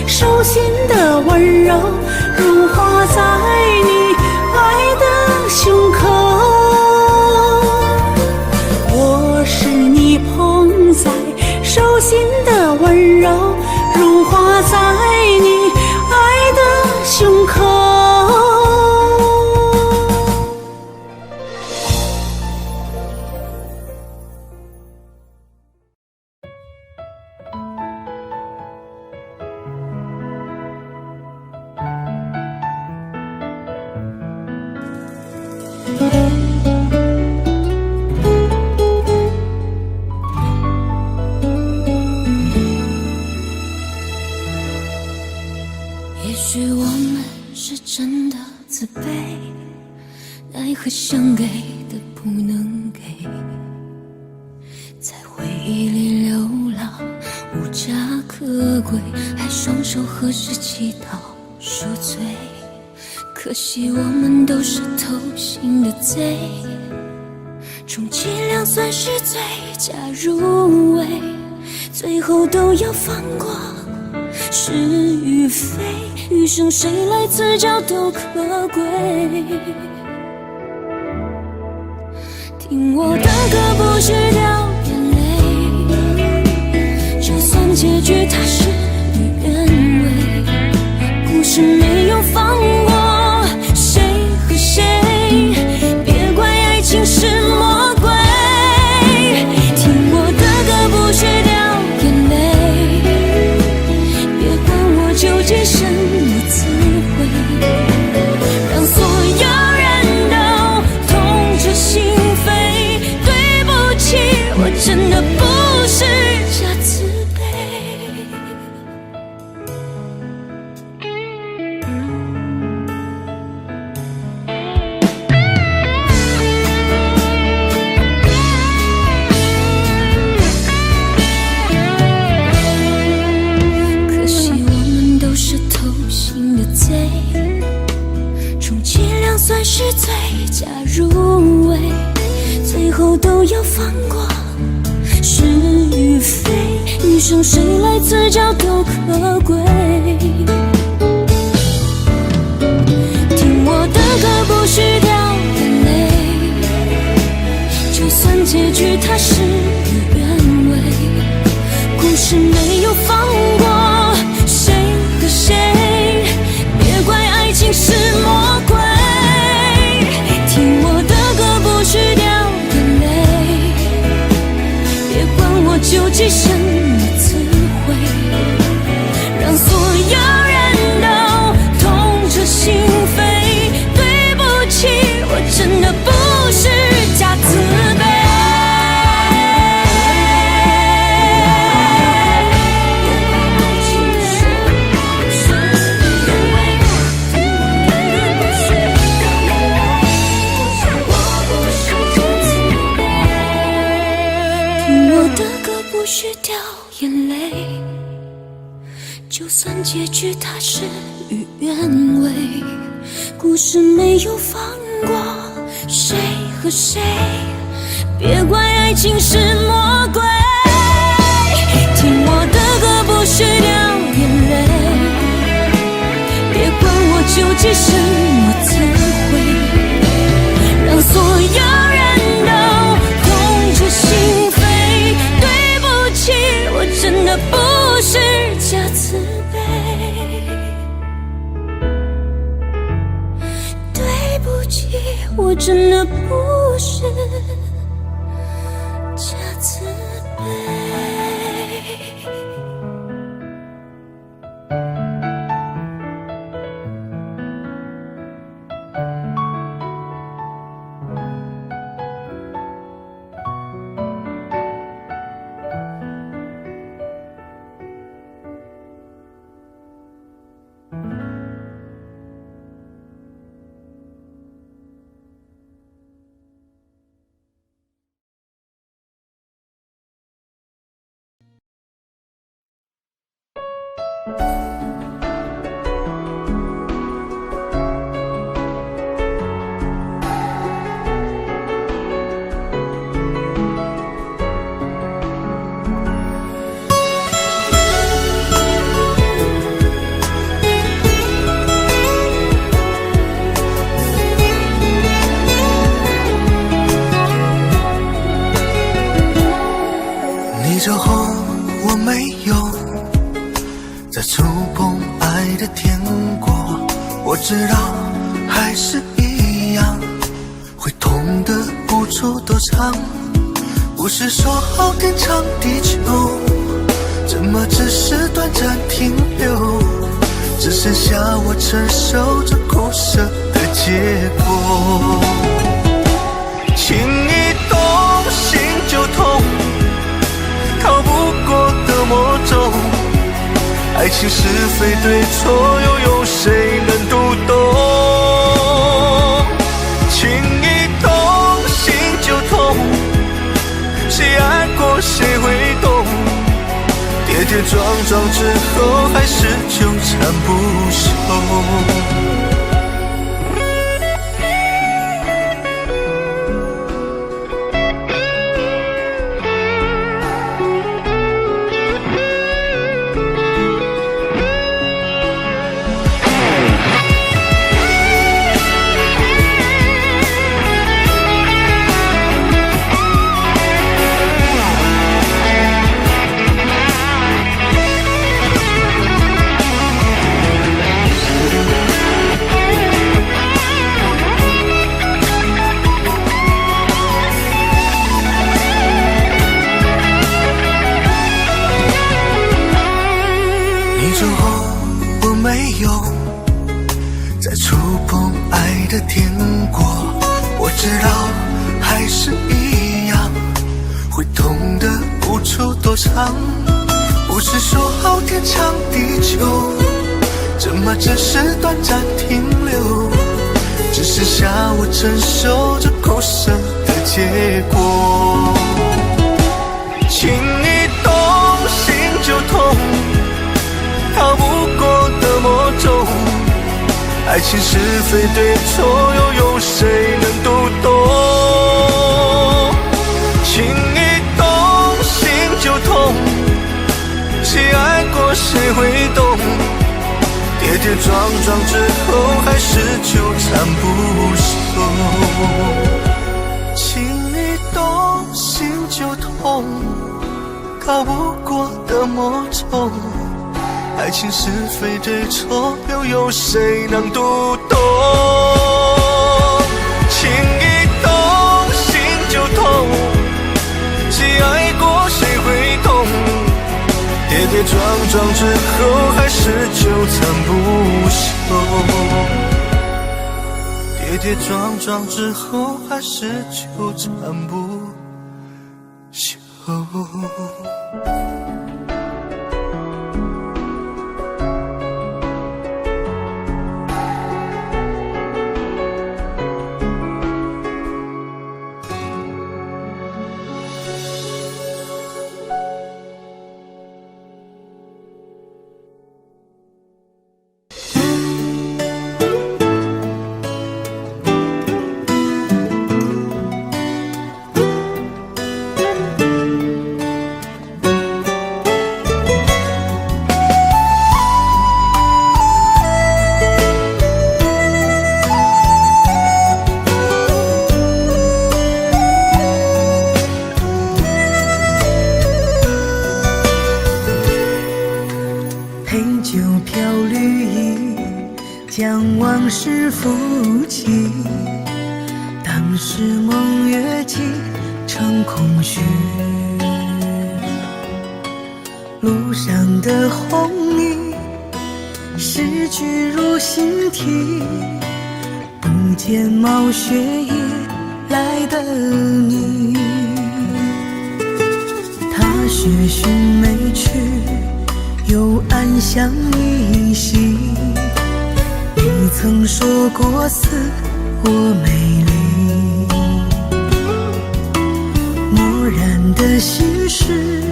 手心的温柔，融化在你爱的胸口，我是你捧在手心的温柔，融化在你爱的胸口。也许我们是真的自卑，奈何想给的不能给，在回忆里流浪，无家可归，还双手合十祈祷赎罪。可惜我们都是偷心的贼，充其量算是罪加入味，最后都要放过是与非，余生谁来赐教都可贵。听我的歌不需掉眼泪，就算结局它事与愿违，故事没有放过谁和谁，别怪爱情是魔鬼。听我的歌不需掉眼泪，别管我究竟什么滋味，让所有人都痛彻心扉。对不起，我真的不是假慈悲。可惜我们都是偷心的贼，充其量算是罪加入为，最后都要放过是与非，余生谁来自找都可贵。听我的歌不需掉眼泪，就算结局它事与愿违，故事没有放过谁和谁，别怪爱情是魔鬼。听我的歌不需掉眼泪，别管我究竟什么滋味，让所有人都痛彻心扉。对不起，我真的不是假慈悲。不需掉眼泪，就算结局它事与愿违，故事没有放过谁和谁，别怪爱情是魔鬼。听我的歌不需掉眼泪，别管我究竟什么滋味，让所有人都痛彻心扉。我真的不是假慈悲，对不起，我真的不是假慈悲。你走后，我没有再触碰爱的天国，我知道还是一样，会痛的无处躲藏。不是说好天长地久，怎么只是短暂停留？只剩下我承受着苦涩的结果。情一动，心就痛，逃不过的魔咒，爱情是非对错，又有谁能读懂？情一动，心就痛，谁爱过谁会懂？跌跌撞撞之后，还是纠缠不休。天国，我知道还是一样，会痛的无处躲藏。不是说好天长地久，怎么只是短暂停留？只剩下我承受着苦涩的结果。情一动，心就痛，逃不过的魔咒。爱情是非对错，又有谁能读懂？谁会懂？跌跌撞撞之后，还是纠缠不休。情一动，心就痛，逃不过的魔咒。爱情是非对错，又有谁能读懂？情一动，心就痛，谁爱过谁会懂？跌跌撞撞之后，还是纠缠不休。跌跌撞撞之后，还是纠缠不休。将往事浮起，当时梦越积成空虚，路上的红泥诗句如新题，不见冒雪夜来的你。他学寻梅去，又暗香依稀，你曾说过似我美丽，漠然的心事，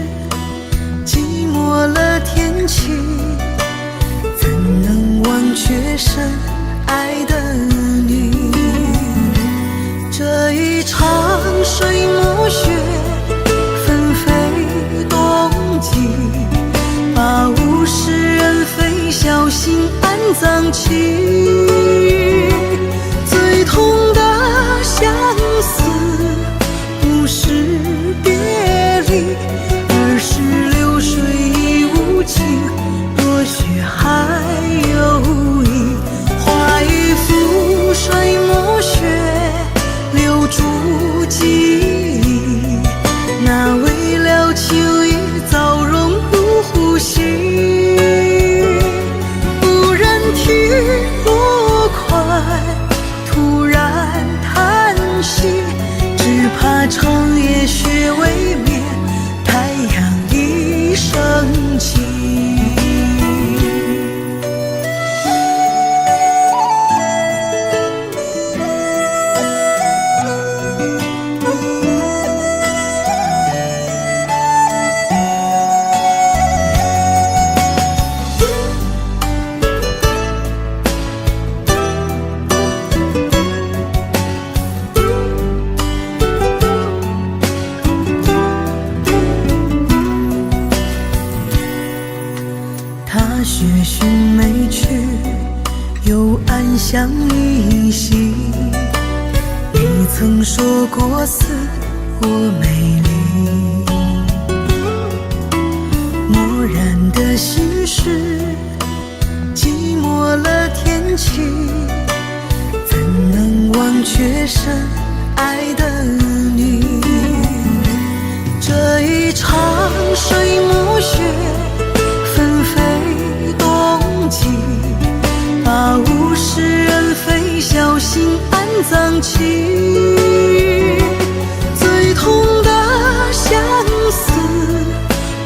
寂寞了天气，怎能忘却深爱的你？这一场水暮雪，纷飞冬季，把物是人非小心安葬起。最痛的相思不是别离，而是流水已无情，落雪还有意。画一幅水墨雪，留住记忆，那未了情意早融入呼吸。不忍体落快，突然叹息，只怕长夜雪未灭，太阳已升起。雪寻梅去，又暗香依稀，你曾说过似我美丽，漠然的心事，寂寞了天气，怎能忘却深爱的你？这一场水暮雪，纷飞把物是人非小心安葬起。最痛的相思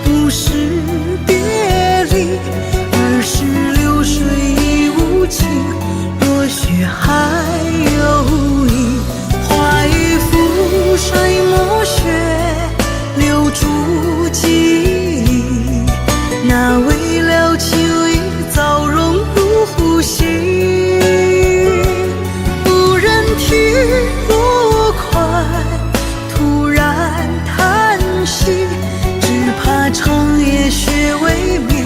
不是别离，而是流水已无情，落雪还有意。画一幅水墨雪，留住记忆，那未了情意早融入呼吸。不忍体落快，突然叹息，只怕长夜雪未灭，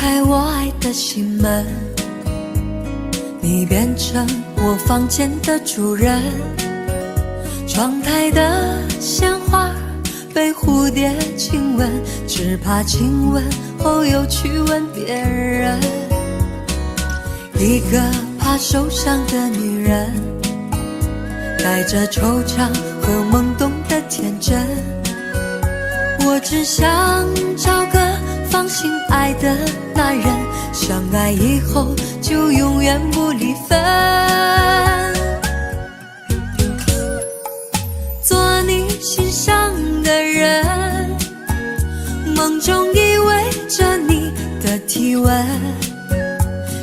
开我爱的心门，你变成我房间的主人。窗台的鲜花被蝴蝶亲吻，只怕亲吻后又去吻别人。一个怕受伤的女人，带着惆怅和懵懂的天真。我只想找个放心爱的男人，相爱以后就永远不离分。做你心上的人，梦中依偎着你的体温。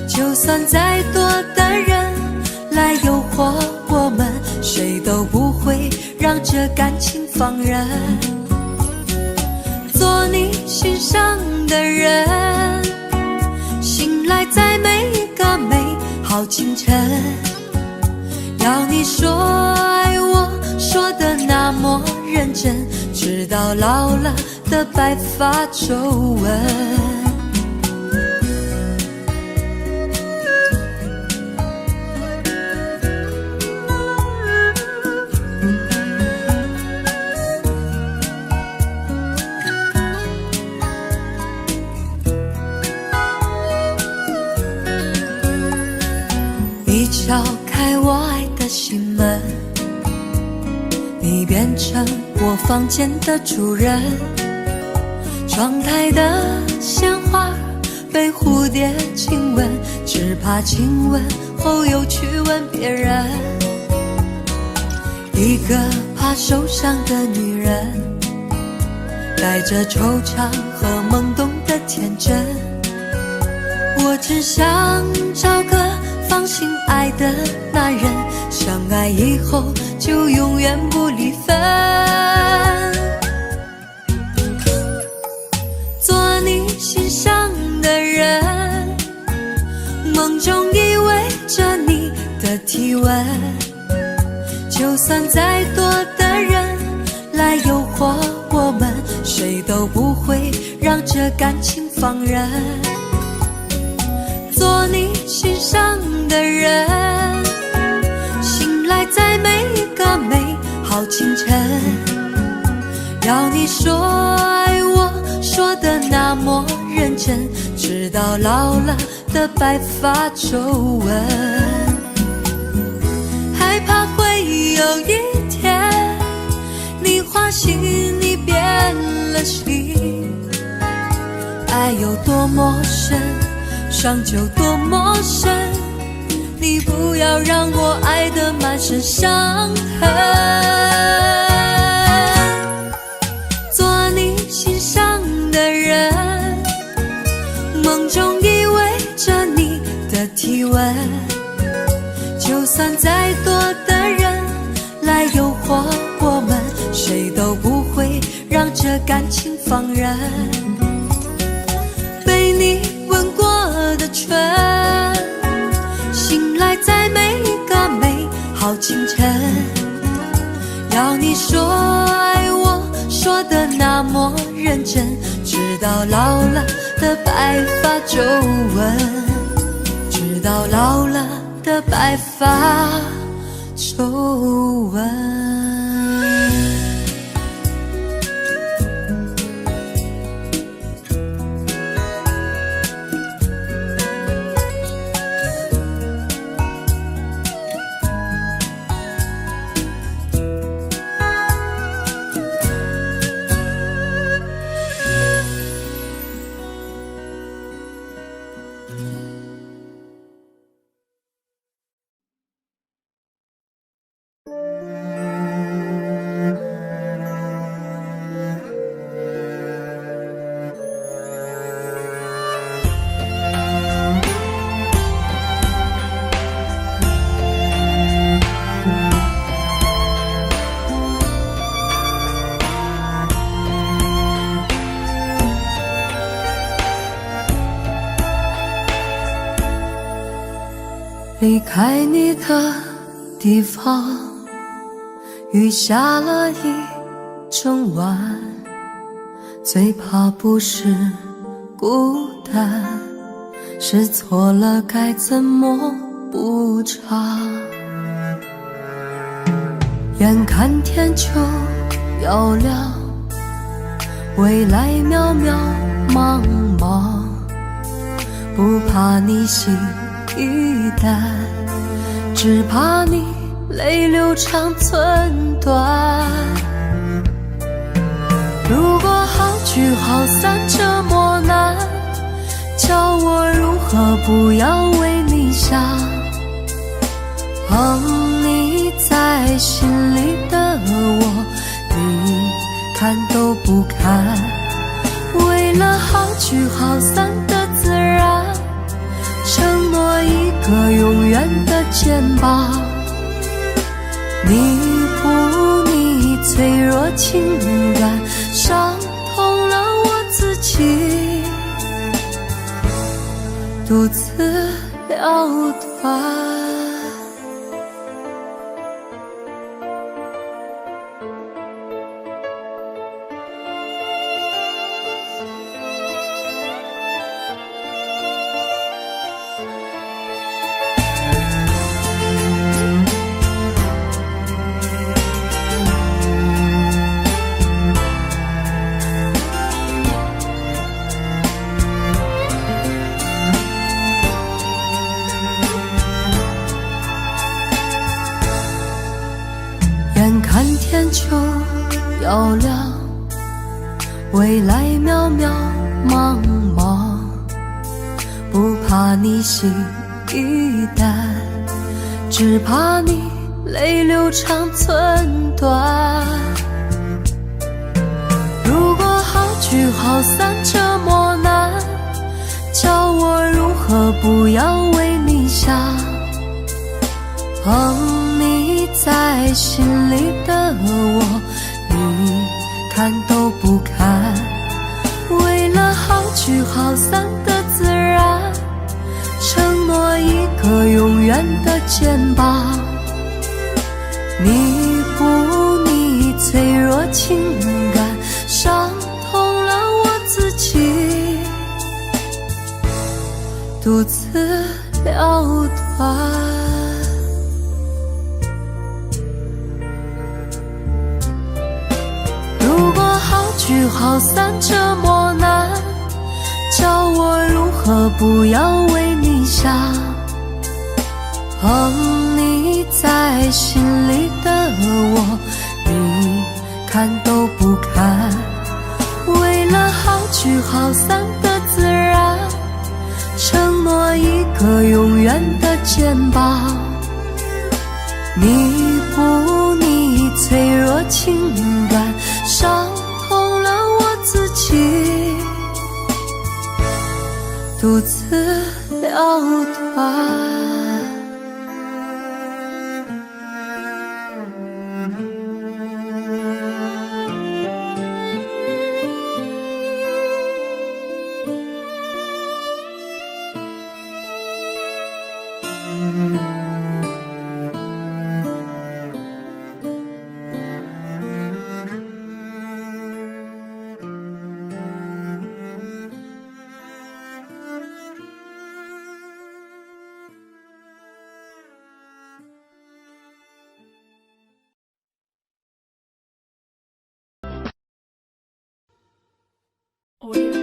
就算再多的人来诱惑我们，谁都不会让这感情放任。做你心上的人，醒来在每一个美好清晨，要你说爱我，说的那么认真，直到老了的白发皱纹。你敲开我爱的心门，你变成我房间的主人。窗台的鲜花被蝴蝶亲吻，只怕亲吻后又去吻别人。一个怕受伤的女人，带着惆怅和懵懂的天真。我只想找个放心爱的男人，相爱以后就永远不离分。做你心上的人，梦中依偎着你的体温。就算再多的人来诱惑我们，谁都不会让这感情放任。做你心上的人，醒来在每一个美好清晨，要你说爱我，说的那么认真，直到老了的白发皱纹。害怕会有一天，你花心，你变了心，爱有多么深，伤就多么深，你不要让我爱得满身伤痕。做你心上的人，梦中依偎着你的体温。就算再多的人来诱惑我们，谁都不会让这感情放任。被你吻过的唇，醒来在每一个美好清晨，要你说爱我，说的那么认真，直到老了的白发皱纹，直到老了的白发皱纹。离开你的地方，雨下了一整晚，最怕不是孤单，是错了该怎么补偿？眼看天就要亮，未来渺渺茫茫，不怕你心已淡，只怕你泪流长寸断。如果好聚好散这么难，叫我如何不要为你想？你在心里的我，你看都不看。为了好聚好散的自然，承诺一个永远的肩膀。弥补你脆弱情感，伤痛了我自己，独自了断。眼看天就要亮，未来渺渺茫茫，不怕你心已淡，只怕你泪流长寸断。如果好聚好散这么难，叫我如何不要为你想？你在心里的我，你看都不看。为了好聚好散的自然，承诺一个永远的肩膀。弥补你脆弱情感，伤痛了我自己，独自了断。好聚好散这么难，叫我如何不要为你想？你在心里的我，你看都不看。为了好聚好散的自然，承诺一个永远的肩膀。弥补你脆弱情感，伤痛了我自己，独自了断。Audio